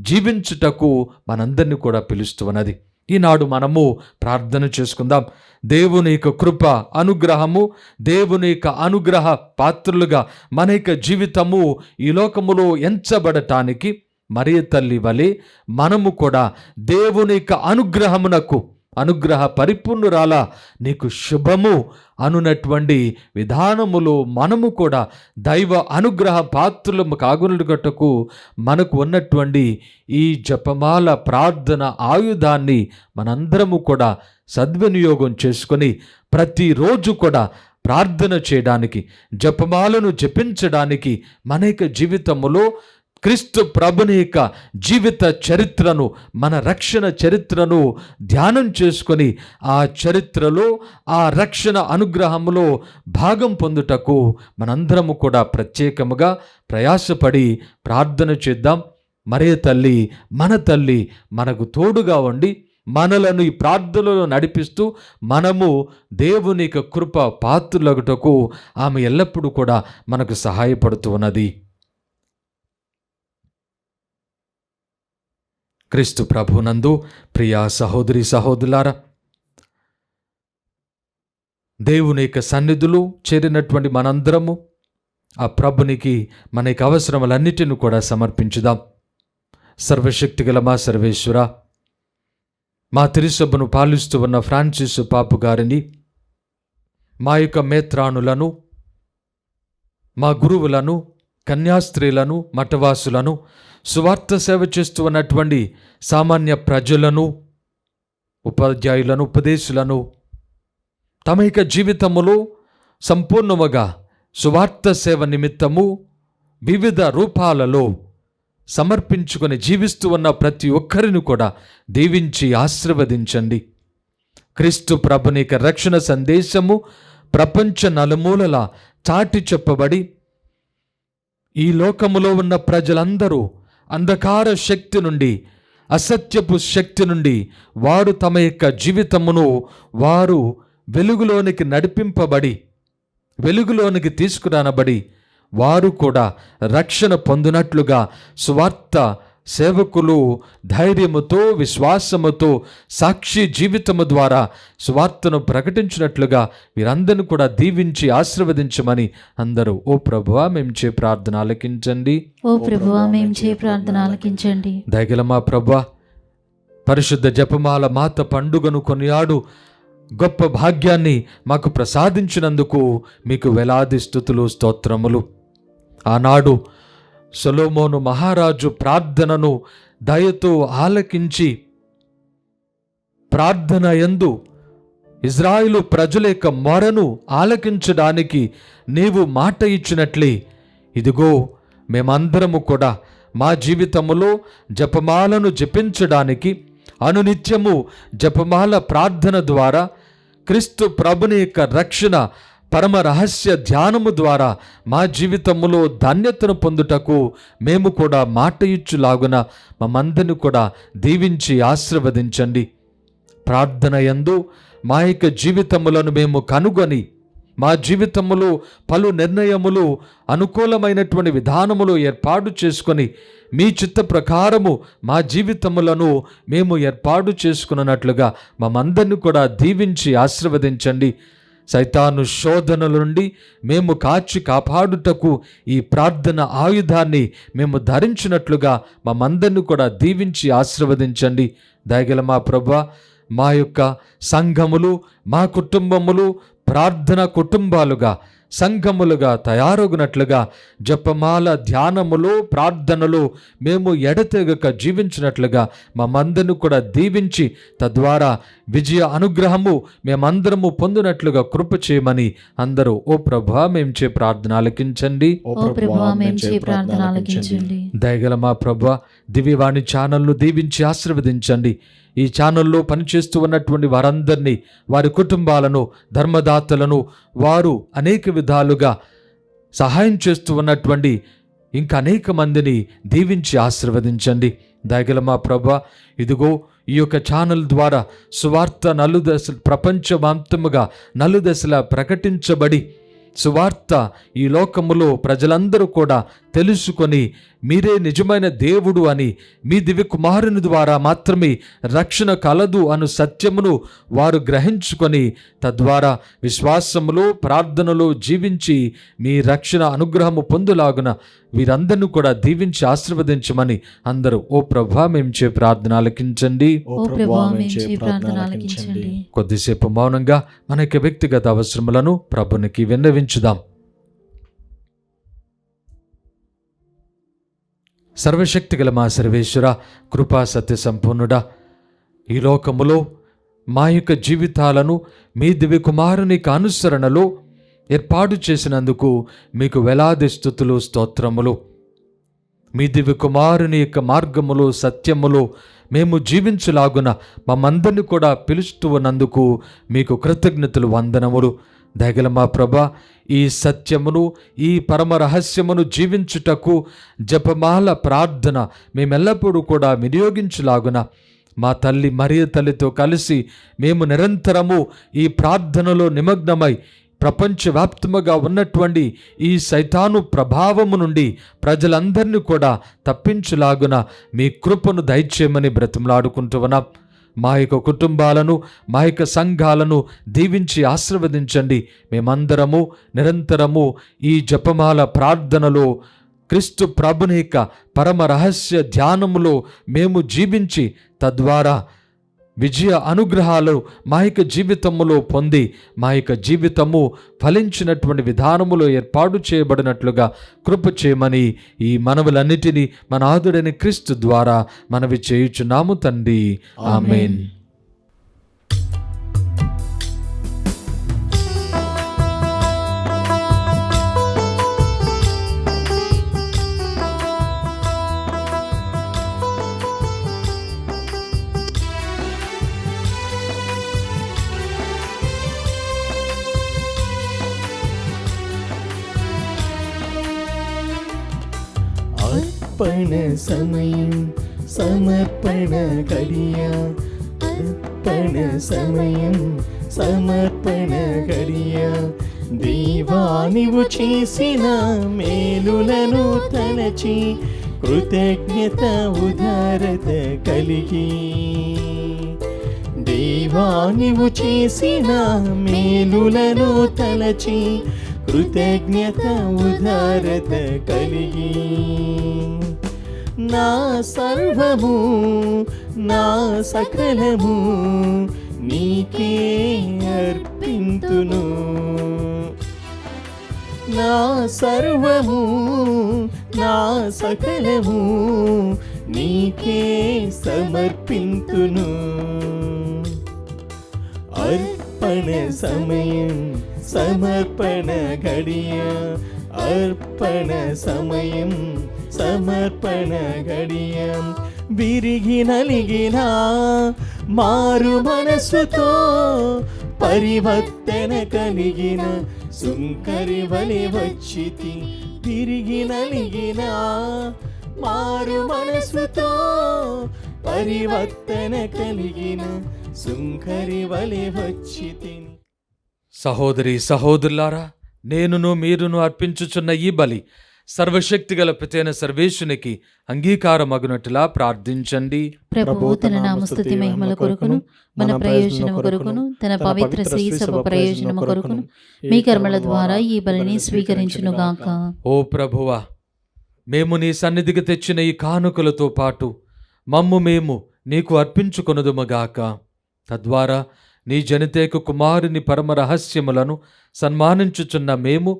జీవించుటకు మనందరినీ కూడా పిలుస్తూ ఉన్నది. ఈనాడు మనము ప్రార్థన చేసుకుందాం. దేవుని యొక్క కృప, అనుగ్రహము, దేవుని యొక్క అనుగ్రహ పాత్రులుగా మన యొక్క జీవితము ఈ లోకములో ఎంచబడటానికి మరియ తల్లి వలె మనము కూడా దేవుని యొక్క అనుగ్రహమునకు, అనుగ్రహ పరిపూర్ణురాల నీకు శుభము అనునటువంటి విధానములో మనము కూడా దైవ అనుగ్రహ పాత్రులము కాగునటకు మనకు ఉన్నటువంటి ఈ జపమాల ప్రార్థన ఆయుధాన్ని మనందరము కూడా సద్వినియోగం చేసుకొని ప్రతిరోజు కూడా ప్రార్థన చేయడానికి, జపమాలను జపించడానికి మన యొక్క జీవితములో క్రీస్తు ప్రభుని యొక్క జీవిత చరిత్రను, మన రక్షణ చరిత్రను ధ్యానం చేసుకొని ఆ చరిత్రలో, ఆ రక్షణ అనుగ్రహములో భాగం పొందుటకు మనందరము కూడా ప్రత్యేకముగా ప్రయాసపడి ప్రార్థన చేద్దాం. మరియ తల్లి, మన తల్లి మనకు తోడుగా ఉండి మనలను ఈ ప్రార్థనలో నడిపిస్తూ మనము దేవుని యొక్క కృప పాత్రులగుటకు ఆమె ఎల్లప్పుడూ కూడా మనకు సహాయపడుతూ ఉన్నది. క్రీస్తు ప్రభునందు ప్రియా సహోదరి సహోదరులారా, దేవుని యొక్క సన్నిధులు చేరినటువంటి మనందరము ఆ ప్రభునికి మన యొక్క అవసరములన్నిటిని కూడా సమర్పించుదాం. సర్వశక్తిగల మా సర్వేశ్వర, మా తిరుసభను పాలిస్తూ ఉన్న ఫ్రాన్సిస్ పాపు గారిని, మా యొక్క మేత్రానులను, మా గురువులను, కన్యాస్త్రీలను, మఠవాసులను, సువార్త సేవ చేస్తూ ఉన్నటువంటి సామాన్య ప్రజలను, ఉపాధ్యాయులను, ఉపదేశులను తమ యొక్క జీవితములో సంపూర్ణముగా సువార్త సేవ నిమిత్తము వివిధ రూపాలలో సమర్పించుకొని జీవిస్తూ ఉన్న ప్రతి ఒక్కరిని కూడా దీవించి ఆశీర్వదించండి. క్రీస్తు ప్రభుని యొక్క రక్షణ సందేశము ప్రపంచ నలుమూలలా చాటి చెప్పబడి ఈ లోకములో ఉన్న ప్రజలందరూ అంధకార శక్తి నుండి, అసత్యపు శక్తి నుండి వారు తమ యొక్క జీవితమును వారు వెలుగులోనికి నడిపింపబడి, వెలుగులోనికి తీసుకురానబడి వారు కూడా రక్షణ పొందినట్లుగా సువార్త సేవకులు ధైర్యముతో, విశ్వాసముతో, సాక్షి జీవితము ద్వారా సువార్తను ప్రకటించినట్లుగా వీరందరిని కూడా దీవించి ఆశీర్వదించమని అందరూ ఓ ప్రభువా మేము చే ప్రార్థన ఆలకించండి. ఓ ప్రభువా మేము చే ప్రార్థన ఆలకించండి. దయగల మా ప్రభువా, పరిశుద్ధ జపమాల మాత పండుగను కొనియాడు గొప్ప భాగ్యాన్ని మాకు ప్రసాదించినందుకు మీకు వేలాది స్తుతులు, స్తోత్రములు. ఆనాడు సొలొమోను మహారాజు ప్రార్థనను దయతో ఆలకించి ప్రార్థన యందు ఇజ్రాయేలు ప్రజల యొక్క మొరను ఆలకించడానికి నీవు మాట ఇచ్చినట్లే ఇదిగో మేమందరము కూడా మా జీవితములో జపమాలను జపించడానికి, అనునిత్యము జపమాల ప్రార్థన ద్వారా క్రీస్తు ప్రభుని యొక్క రక్షణ పరమ రహస్య ధ్యానము ద్వారా మా జీవితములో ధన్యతను పొందుటకు మేము కూడా మాట ఇచ్చులాగున మమ్మందరిని కూడా దీవించి ఆశీర్వదించండి. ప్రార్థన యందు మా యొక్క జీవితములను మేము కనుగొని మా జీవితములో పలు నిర్ణయములు అనుకూలమైనటువంటి విధానములు ఏర్పాటు చేసుకొని మీ చిత్త ప్రకారము మా జీవితములను మేము ఏర్పాటు చేసుకున్నట్లుగా మమ్మందరిని కూడా దీవించి ఆశీర్వదించండి. సైతాను శోధనల నుండి మేము కాపాడుటకు ఈ ప్రార్థన ఆయుధాన్ని మేము ధరించినట్లుగా మమ్మందరిని కూడా దీవించి ఆశీర్వదించండి. దయగల మా ప్రభువా, మా యొక్క సంఘములు, మా కుటుంబములు ప్రార్థన కుటుంబాలుగా, సంఘములుగా తయారగునట్లుగా, జపమాల ధ్యానములు ప్రార్థనలు మేము ఎడతెగక జీవించినట్లుగా మమ్మందరిని కూడా దీవించి తద్వారా విజయ అనుగ్రహము మేమందరము పొందినట్లుగా కృప చేయమని అందరూ ఓ ప్రభువా మేము చే ప్రార్థన ఆలకించండి. దయగల మా ప్రభువా, దివ్యవాణి ఛానల్ను దీవించి ఆశీర్వదించండి. ఈ ఛానల్లో పనిచేస్తూ ఉన్నటువంటి వారందరినీ, వారి కుటుంబాలను, ధర్మదాతలను, వారు అనేక విధాలుగా సహాయం చేస్తూ ఉన్నటువంటి ఇంకా అనేక మందిని దీవించి ఆశీర్వదించండి. దయగల మా ప్రభువా, ఇదిగో ఈ యొక్క ఛానల్ ద్వారా సువార్త ప్రపంచవ్యాప్తముగా నలుదశలా ప్రకటించబడి సువార్త ఈ లోకములో ప్రజలందరూ కూడా తెలుసుకొని మీరే నిజమైన దేవుడు అని, మీ దివ్య కుమారుని ద్వారా మాత్రమే రక్షణ కలదు అను సత్యమును వారు గ్రహించుకొని తద్వారా విశ్వాసములో ప్రార్థనలో జీవించి మీ రక్షణ అనుగ్రహము పొందులాగున వీరందరినీ కూడా దీవించి ఆశీర్వదించమని అందరూ ఓ ప్రభువా మేము చే ప్రార్థన ఆలకించండి. కొద్దిసేపు మౌనంగా మన యొక్క వ్యక్తిగత అవసరములను ప్రభునికి విన్నవించుదాం. సర్వశక్తిగల మా సర్వేశ్వర, కృపా సత్య సంపూర్ణుడా, ఈ లోకములో మా యొక్క జీవితాలను మీ దివ్య కుమారుని అనుసరణలో ఏర్పాటు చేసినందుకు మీకు వేలాది స్తుతులు, స్తోత్రములు. మీ దివ్య కుమారుని యొక్క మార్గములో సత్యములో మేము జీవించులాగున మమ్మందరిని కూడా పిలుస్తూ ఉన్నందుకు మీకు కృతజ్ఞతలు, వందనములు. దయగల మా ప్రభా, ఈ సత్యమును, ఈ పరమ రహస్యమును జీవించుటకు జపమాల ప్రార్థన మేమెల్లప్పుడూ కూడా వినియోగించులాగున మా తల్లి మరియ తల్లితో కలిసి మేము నిరంతరము ఈ ప్రార్థనలో నిమగ్నమై ప్రపంచవ్యాప్తముగా ఉన్నటువంటి ఈ సైతాను ప్రభావము నుండి ప్రజలందరినీ కూడా తప్పించులాగున మీ కృపను దయచేయమని బ్రతిమలాడుకుంటున్నాం. మా యొక్క కుటుంబాలను, మా యొక్క సంఘాలను దీవించి ఆశీర్వదించండి. మేమందరము నిరంతరము ఈ జపమాల ప్రార్థనలో క్రీస్తు ప్రభుని యొక్క పరమ రహస్య ధ్యానములో మేము జీవించి తద్వారా విజయ అనుగ్రహాలు మా యొక్క జీవితములో పొంది మా యొక్క జీవితము ఫలించినటువంటి విధానములో ఏర్పాటు చేయబడినట్లుగా కృప చేయమని ఈ మనవులన్నిటినీ మన ఆదుడైన క్రీస్తు ద్వారా మనవి చేయుచున్నాము తండ్రి. ఆమేన్. अर्पण समयं समर्पण घडिया, अर्पण समयं समर्पण घडिया. దేవా నీవు చేసిన మేలులను తలచి కృతజ్ఞత ఉదారత కలిగి, దేవా నీవు చేసిన మేలులను తలచి కృతజ్ఞత ఉదారత కలిగి, నా సర్వము నా సకలము నీకే అర్పింతును, నా సర్వము నా సకలము నీకే సమర్పింతును. అర్పణ సమయం సమర్పణ घडिया, अर्पण समयं సమర్పణ గడియ. విరిగి నలిగిన మారు మనసుతో పరివర్తన కలిగిన సుంకరి వలె వచ్చితి. విరిగి నలిగిన మారు మనసుతో పరివర్తన కలిగిన సుంకరి వలె వచ్చితి. సహోదరి సహోదరులారా, నేనును మీరును అర్పించుచున్న ఈ బలి సర్వశక్తిగల పితైన సర్వేశునికి అంగీకారమగునట్లా ప్రార్థించండి. ప్రభువు తన నామస్తుతి మహిమల కొరకును మన ప్రయోజనము కొరకును తన పవిత్ర శ్రీ సభ ప్రయోజనము కొరకును మీ కర్మల ద్వారా ఈ బలిని స్వీకరించునుగాక. ఓ ప్రభువా, మేము నీ సన్నిధికి తెచ్చిన ఈ కానుకలతో పాటు మేము నీకు అర్పించుకొనుదుముగాక. తద్వారా నీ జనితేక కుమారుని పరమ రహస్యములను సన్మానించుచున్న మేము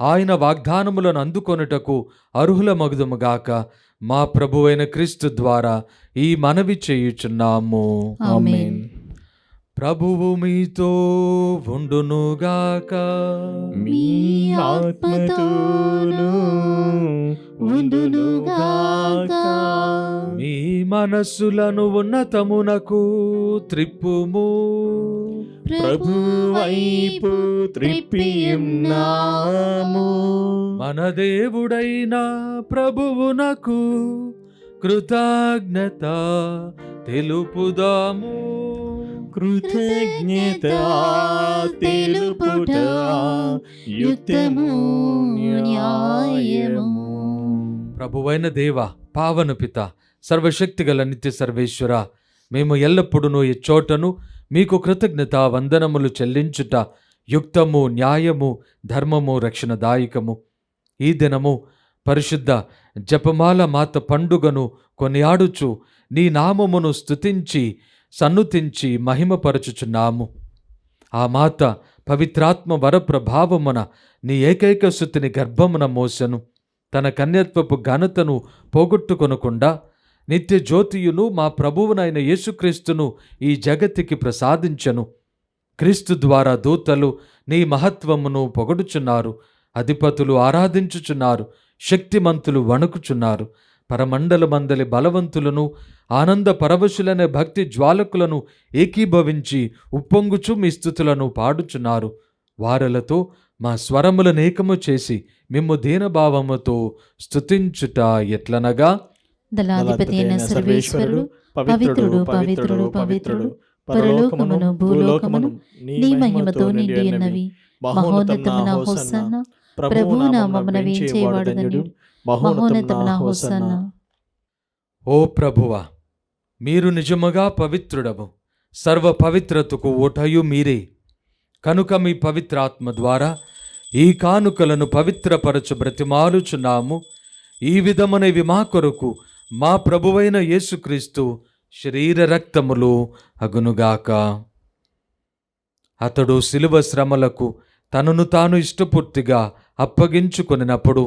ఆయన వాగ్దానములను అందుకొనుటకు అర్హులమగుదుముగాక. మా ప్రభువైన క్రీస్తు ద్వారా ఈ మనవి చేయుచున్నాము. ఆమేన్. ప్రభువు మీతో ఉండునుగాక. మీ ఆత్మతోనూ ఉండునుగాక. మీ మనస్సులను ఉన్నతమునకు త్రిప్పుము. ప్రభు వైపు త్రిప్పియున్నాము. మన దేవుడైన ప్రభువునకు కృతజ్ఞత తెలుపుదాము. కృతజ్ఞత తెలుపుట యుక్తము న్యాయము. ప్రభువైన దేవ, పావన పిత, సర్వశక్తిగల నిత్య సర్వేశ్వర, మేము ఎల్లప్పుడూ ఈ చోటను మీకు కృతజ్ఞత వందనములు చెల్లించుట యుక్తము, న్యాయము, ధర్మము, రక్షణదాయకము. ఈ దినము పరిశుద్ధ జపమాల మాత పండుగను కొనియాడుచు నీ నామమును స్తుతించి సన్నుతించి మహిమపరచుచున్నాము. ఆ మాత పవిత్రాత్మ వరప్రభావమున నీ ఏకైక సుతిని గర్భమున మోసెను. తన కన్యత్వపు ఘనతను పోగొట్టుకొనకుండా నిత్య జ్యోతియును మా ప్రభువునైన యేసుక్రీస్తును ఈ జగతికి ప్రసాదించెను. క్రీస్తు ద్వారా దూతలు నీ మహత్వమును పొగడుచున్నారు, అధిపతులు ఆరాధించుచున్నారు, శక్తిమంతులు వణుకుచున్నారు. పరమండలమందలి బలవంతులను ఆనంద పరవశులనే భక్తి జ్వాలకులను ఏకీభవించి ఉప్పొంగుచు మీ స్తుతులను పాడుచున్నారు. వారలతో మా స్వరములను ఏకము చేసి మిమ్ము దీనభావముతో స్తుతించుట ఎట్లనగా, దళాధిపతి అయిన సర్వేశ్వరుడు పవిత్రుడు పవిత్రుడు పవిత్రుడు, పరలోకమును భూలోకమును నీ మహిమతో నిండి ఉన్నవి. మహోన్నతమున హోసన్న. ప్రభువు నామమున వేంచేవాడు ధన్యుడు. మహోన్నతమున హోసన్న. ఓ ప్రభువా, మీరు నిజముగా పవిత్రుడవు, సర్వ పవిత్రతకు ఓటయు మీరే. కనుక మీ పవిత్రాత్మ ద్వారా ఈ కానుకలను పవిత్రపరచు బ్రతిమాలుచున్నాము. ఈ విధమునవి మా కొరకు మా ప్రభువైన యేసుక్రీస్తు శరీర రక్తములు అగునుగాక. అతడు శిలువ శ్రమలకు తనను తాను ఇష్టపూర్తిగా అప్పగించుకొనినప్పుడు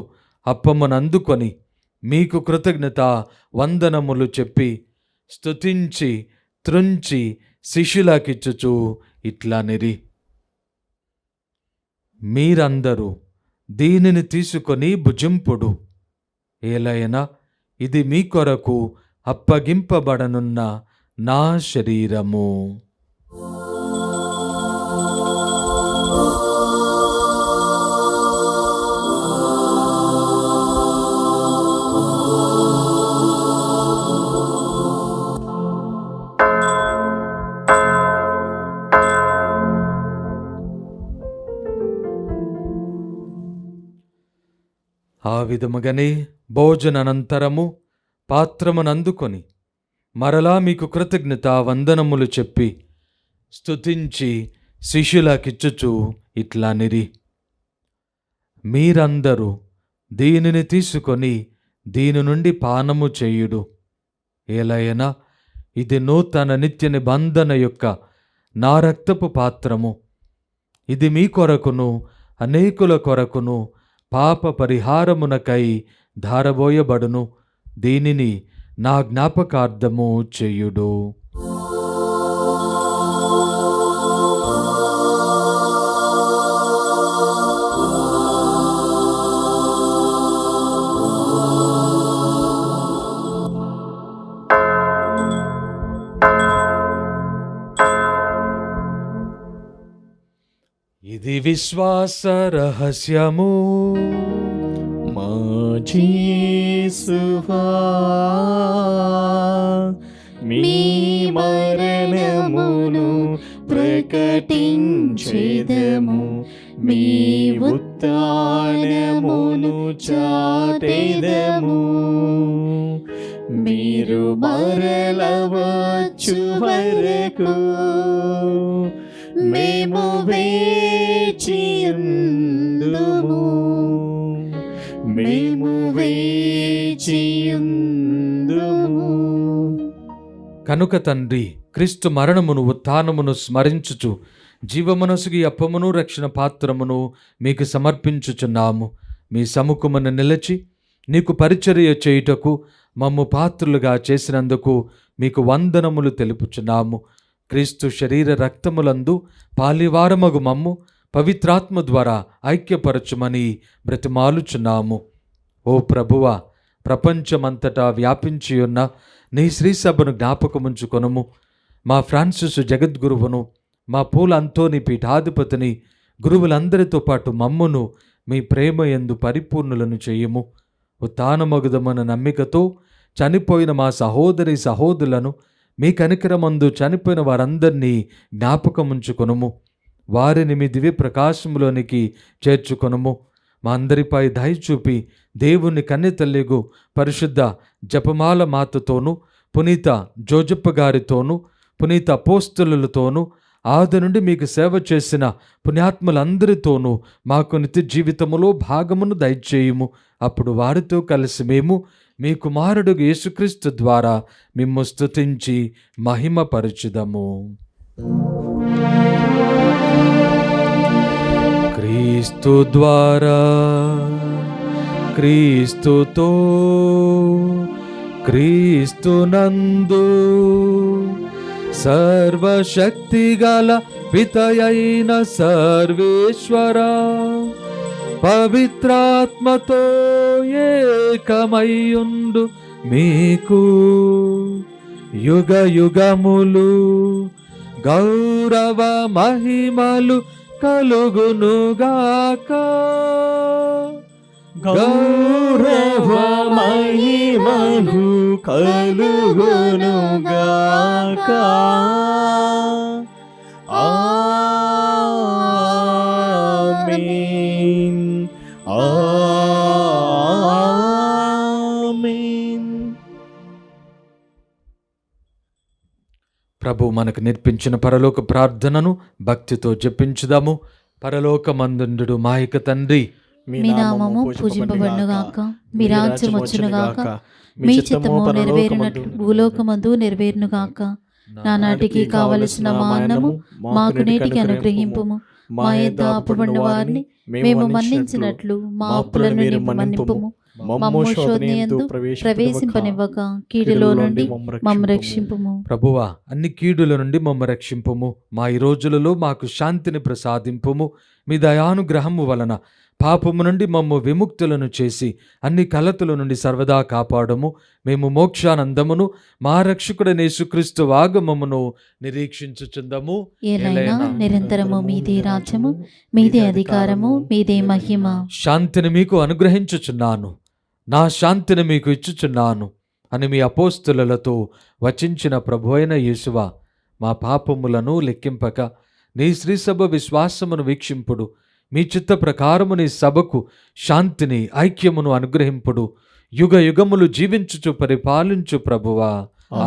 అప్పమునందుకొని మీకు కృతజ్ఞత వందనములు చెప్పి స్తుతించి త్రుంచి శిష్యులకిచ్చుచు ఇట్లనిరి, మీరందరూ దీనిని తీసుకొని భుజింపుడు. ఏలైనా ఇది మీ కొరకు అప్పగింపబడనున్న నా శరీరము. ఆ విధముగానే భోజనానంతరము పాత్రమునందుకొని మరలా మీకు కృతజ్ఞత వందనములు చెప్పి స్తుతించి శిష్యులకిచ్చుచు ఇట్లనిరి, మీరందరూ దీనిని తీసుకొని దీని నుండి పానము చేయుడు. ఏలైనా ఇది నూతన నిత్య నిబంధన యొక్క నా రక్తపు పాత్రము. ఇది మీ కొరకును అనేకుల కొరకును పాప పరిహారమునకై ధారబోయబడును. దీనిని నా జ్ఞాపకార్థము చేయుడు. ఇది విశ్వాస రహస్యము, మా యేసువా మీ మరణమును ప్రకటించెదము, మీ ఉత్థానమును చాటెదము. మీరు మరల వచ్చు వరకు మేము వేచియుందుము, మేము వేచియుందుము. కనుక తండ్రి, క్రీస్తు మరణమును ఉత్థానమును స్మరించుచు జీవమనసుకి అప్పమును రక్షణ పాత్రమును మీకు సమర్పించుచున్నాము. మీ సముఖమున నిలిచి నీకు పరిచర్య చేయుటకు మమ్ము పాత్రులుగా చేసినందుకు మీకు వందనములు తెలుపుచున్నాము. క్రీస్తు శరీర రక్తములందు పాలివారమగు మమ్ము పవిత్రాత్మ ద్వారా ఐక్యపరచుమని బ్రతిమాలుచున్నాము. ఓ ప్రభువా, ప్రపంచమంతటా వ్యాపించి ఉన్న నీ శ్రీసభను జ్ఞాపకముంచుకొనుము. మా ఫ్రాన్సిస్ జగద్గురువును, మా పూల అంతోని పీఠాధిపతిని, గురువులందరితో పాటు మమ్మును మీ ప్రేమ యందు పరిపూర్ణులను చేయుము. ఉత్థానమగుదమన నమ్మికతో చనిపోయిన మా సహోదరి సహోదరులను మీ కనికరమందు చనిపోయిన వారందరినీ జ్ఞాపకముంచుకొనుము. వారిని మీ దివ్య ప్రకాశములోనికి చేర్చుకొనుము. మా అందరిపై దయ చూపి దేవుని కన్యతల్లిగు పరిశుద్ధ జపమాల మాతతోనూ, పునీత జోజప్ప గారితోనూ, పునీత అపోస్తలులతోనూ, ఆది నుండి మీకు సేవ చేసిన పుణ్యాత్ములందరితోనూ మాకు నిత్య జీవితములో భాగమును దయచేయుము. అప్పుడు వారితో కలిసి మేము మీ కుమారుడు యేసుక్రీస్తు ద్వారా మిమ్ము స్తుతించి మహిమపరచుదము. క్రీస్తు ద్వారా, క్రీస్తుతో, క్రీస్తునందు సర్వశక్తిగల పితయైన సర్వేశ్వర పవిత్రాత్మతో ఏకమయ్యుండు మీకు యుగ యుగములు గౌరవ మహిమలు కలుగునుగాక. గౌరవ మహిమలు కలుగునుగాక. ఆమేన్, ఆమేన్. ప్రభు మనకు నేర్పించిన పరలోక ప్రార్థనను భక్తితో జపించుదాము. పరలోకమందుండు మా యొక్క తండ్రి, మీ నామము పూజింపబడునుగాక, మీ రాజ్యం వచ్చునుగాక, మీ చిత్తము నెరవేరినట్లు భూలోకమందు నెరవేరునుగాక. నానాటికి కావలసిన మా అన్నము మాకు నేటికి అనుగ్రహింపుము. మా యొద్ద అప్పుబడిన వారిని మేము మన్నించినట్లు మా అప్పులను మన్నింపుము. మమ్ము శోధనయందు ప్రవేశింపనివ్వక కీడులో నుండి మమ్ము రక్షింపుము. ప్రభువా, అన్ని కీడుల నుండి మమ్మ రక్షింపుము. మా ఈ రోజులలో మాకు శాంతిని ప్రసాదింపుము. మీ దయానుగ్రహము వలన పాపము నుండి మమ్ము విముక్తులను చేసి అన్ని కలతల నుండి సర్వదా కాపాడము. మేము మోక్షానందమును మా రక్షకుడైన యేసుక్రీస్తు ఆగమమును నిరీక్షించుచుందము. ఏలైనా నిరంతరము మీదే రాజ్యము, మీదే అధికారము, మీదే మహిమ. శాంతిని మీకు అనుగ్రహించుచున్నాను, నా శాంతిని మీకు ఇచ్చుచున్నాను అని మీ అపోస్తులతో వచించిన ప్రభువైన యేసువా, మా పాపములను లెక్కింపక నీ శ్రీసభ విశ్వాసమును వీక్షింపుడు. మీ చిత్త ప్రకారము నీ సభకు శాంతిని ఐక్యమును అనుగ్రహింపుడు. యుగ యుగములు జీవించుచు పరిపాలించు ప్రభువా.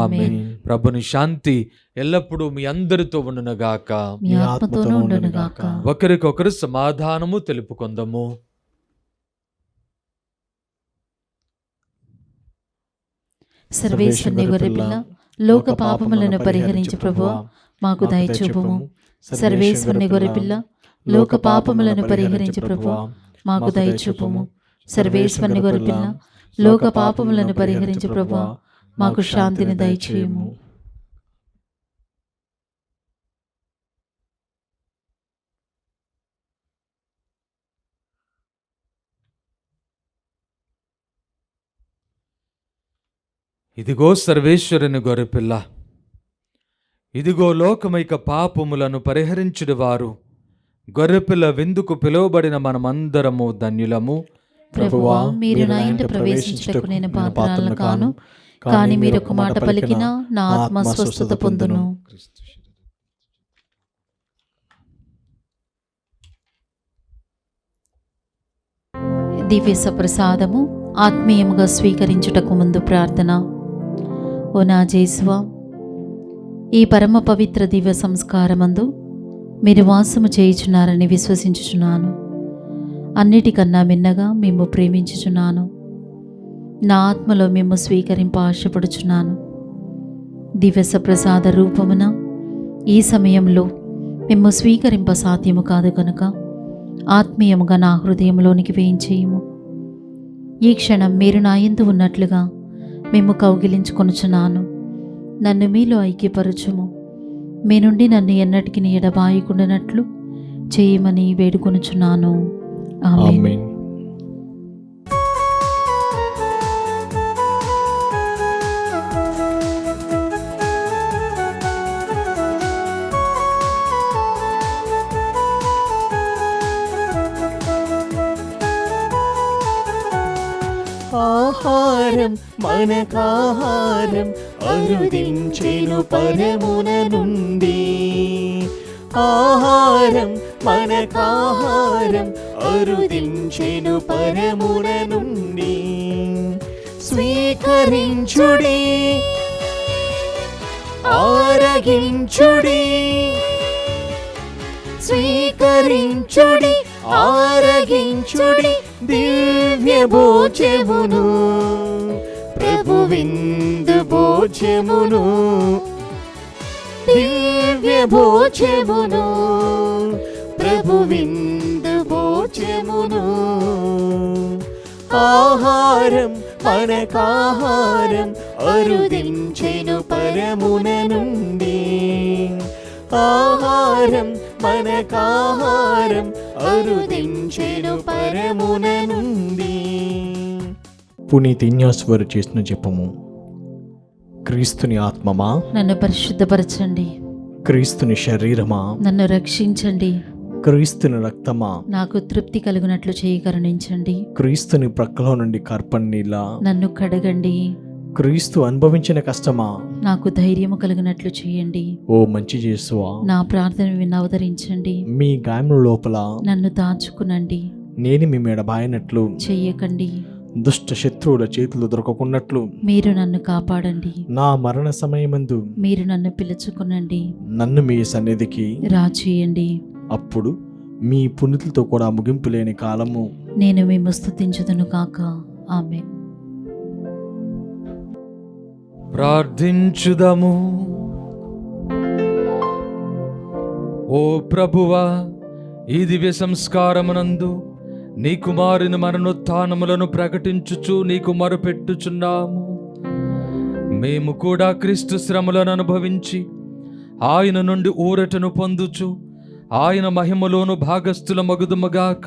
ఆమేన్. ప్రభుని శాంతి ఎల్లప్పుడూ మీ అందరితో ఉండునుగాక, మీ ఆత్మతోనూ ఉండునుగాక. ఒకరికొకరు సమాధానము తెలుపుకొందము. సర్వేశ్వరుని గొర్రెపిల్ల, లోక పాపములను పరిహరించు ప్రభువా, మాకు దయచూపుము. సర్వేశ్వరుని గొర్రెపిల్ల, లోక పాపములను పరిహరించు ప్రభువా, మాకు దయచూపుము. సర్వేశ్వరుని గొర్రెపిల్ల, లోక పాపములను పరిహరించు ప్రభువా, మాకు శాంతిని దయచేయుము. ఇదిగో సర్వేశ్వరుని గొర్రెపిల్ల, ఇదిగో లోకమైక పాపములను పరిహరించుడు వారు. గొర్రెపిల్ల విందుకు పిలువబడిన మనమందరము ధన్యులము. ప్రభువా, మీరు నా ఇంట ప్రవేశించుటకు నేను పాత్రలను కాను, కానీ మీరు ఒక మాట పలికినా నా ఆత్మ స్వస్థత పొందును. దివ్య సప్రసాదము ఆత్మీయముగా స్వీకరించుటకు ముందు ప్రార్థన. ఓ నా జేసువా, ఈ పరమ పవిత్ర దివ్య సంస్కారమందు మీరు వాసము చేయుచున్నారని విశ్వసించుచున్నాను. అన్నిటికన్నా మిన్నగా మేము ప్రేమించుచున్నాను. నా ఆత్మలో మేము స్వీకరింప ఆశపడుచున్నాను. దివ్య సప్రసాద రూపమున ఈ సమయంలో మేము స్వీకరింప సాధ్యము కాదు కనుక ఆత్మీయముగా నా హృదయంలోనికి వేయించేయము. ఈ క్షణం మీరు నా యందు ఉన్నట్లుగా మేము కౌగిలించుకొనుచున్నాను. నన్ను మీలో ఐక్యపరచుము. మీ నుండి నన్ను ఎన్నటికి ఎడబాయకుండానట్లు చేయమని వేడుకొనుచున్నాను. ఆమేన్. ఆమేన్. ఆహారం మనకాహారం అరుదించెను పరమున నుండి. ఆహారం మనకాహారం అరుదించెను పరమున నుండి. స్వీకరించుడి, ఆరగించుడి, స్వీకరించుడి, ఆరగించుడి దివ్య భోజమును, ప్రభు విందు భోజమును, దివ్య భోజమును, ప్రభు విందు భోజమును. ఆహారం మనకాహారం అరుదించెను పరమున నుండి. ఆహారం మనకాహారం అరుదించెను పరమున నుండి. పునీత ఇన్యాస్వారు చేసిన జపము. క్రీస్తుని ఆత్మమా నన్ను పరిశుద్ధపరచండి. క్రీస్తుని శరీరమా నన్ను రక్షించండి. క్రీస్తుని రక్తమా నాకు తృప్తి కలుగునట్లు చేయి కరుణించండి. క్రీస్తుని ప్రక్కలో నుండి కర్పణ నీళ్ళ నన్ను కడగండి. క్రీస్తు అనుభవించిన కష్టమా నాకు ధైర్యము కలిగినట్లు చేయండి. ఓ మంచి యేసువా, నా ప్రార్థన విని అవతరించండి. మీ గాయముల లోపల నన్ను దాచుకునండి. నేను మీ మెడబాయనట్లు చెయ్యకండి. దుష్ట శత్రువుల చేతులు దొరకకున్నట్లు మీరు నన్ను కాపాడండి. నా మరణ సమయమందు మీరు నన్ను పిలుచుకునండి. నన్ను మీ సన్నిధికి రాచేయండి. అప్పుడు మీ పునీతులతో కూడా ముగింపు లేని కాలము నేను మేము స్తుతించుదును కాక. ఆమేన్. ప్రార్థించుదము. ఓ ప్రభువా, ఈ దివ్య సంస్కారమునందు నీ కుమారుని మరణోత్థానములను ప్రకటించుచు నీకు మొరపెట్టుచున్నాము. మేము కూడా క్రీస్తు శ్రమలను అనుభవించి ఆయన నుండి ఊరటను పొందుచు ఆయన మహిమలోను భాగస్థుల మగుదుమగాక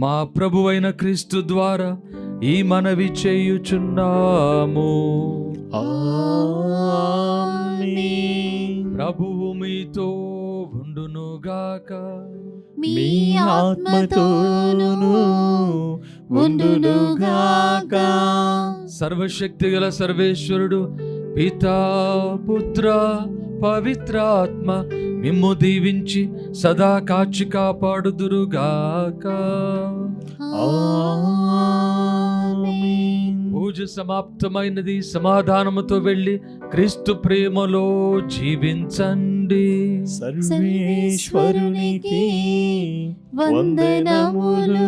మా ప్రభువైన క్రీస్తు ద్వారా ఈ మనవి చేయుచున్నాము. ప్రభువు మీతో ఉండునుగాక. మీ ఆత్మతోను ఉండునుగాక. సర్వశక్తి గల సర్వేశ్వరుడు పితా పుత్ర పవిత్రాత్మ మిమ్ము దీవించి సదా కాచి కాపాడుదురుగాక. పూజ సమాప్తమైనది. సమాధానముతో వెళ్ళి క్రీస్తు ప్రేమలో జీవించండి. సర్వేశ్వరునికి వందనములు.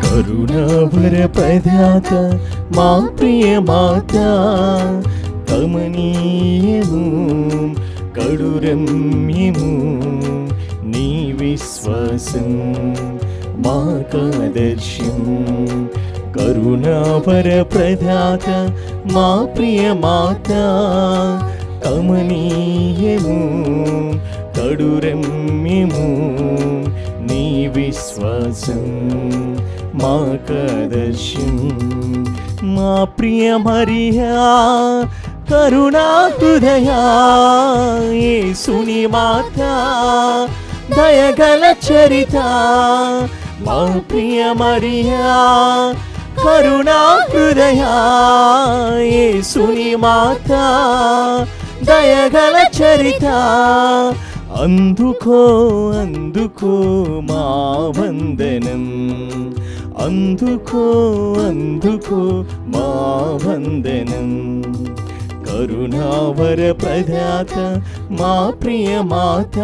కరుణావర ప్రదాత మా ప్రియ మాత, కమనీయము కడురమ్యము నీ విశ్వాసం మాకాదర్శం. కరుణావర ప్రదాత మా ప్రియ మాత, కమనీయము కడురమ్యము నీ విశ్వాసం మాకదర్శం. మా ప్రియ మరియా కరుణా హృదయా యేసుని మాత, దయగల చరిత మా ప్రియ మరియా కరుణా హృదయా యేసుని మాత, దయగల చరిత. అందుకో అందుకో మా వందనం, అందుకో అందుకో మా వందనం. కరుణావర ప్రదాత మా ప్రియ మాత.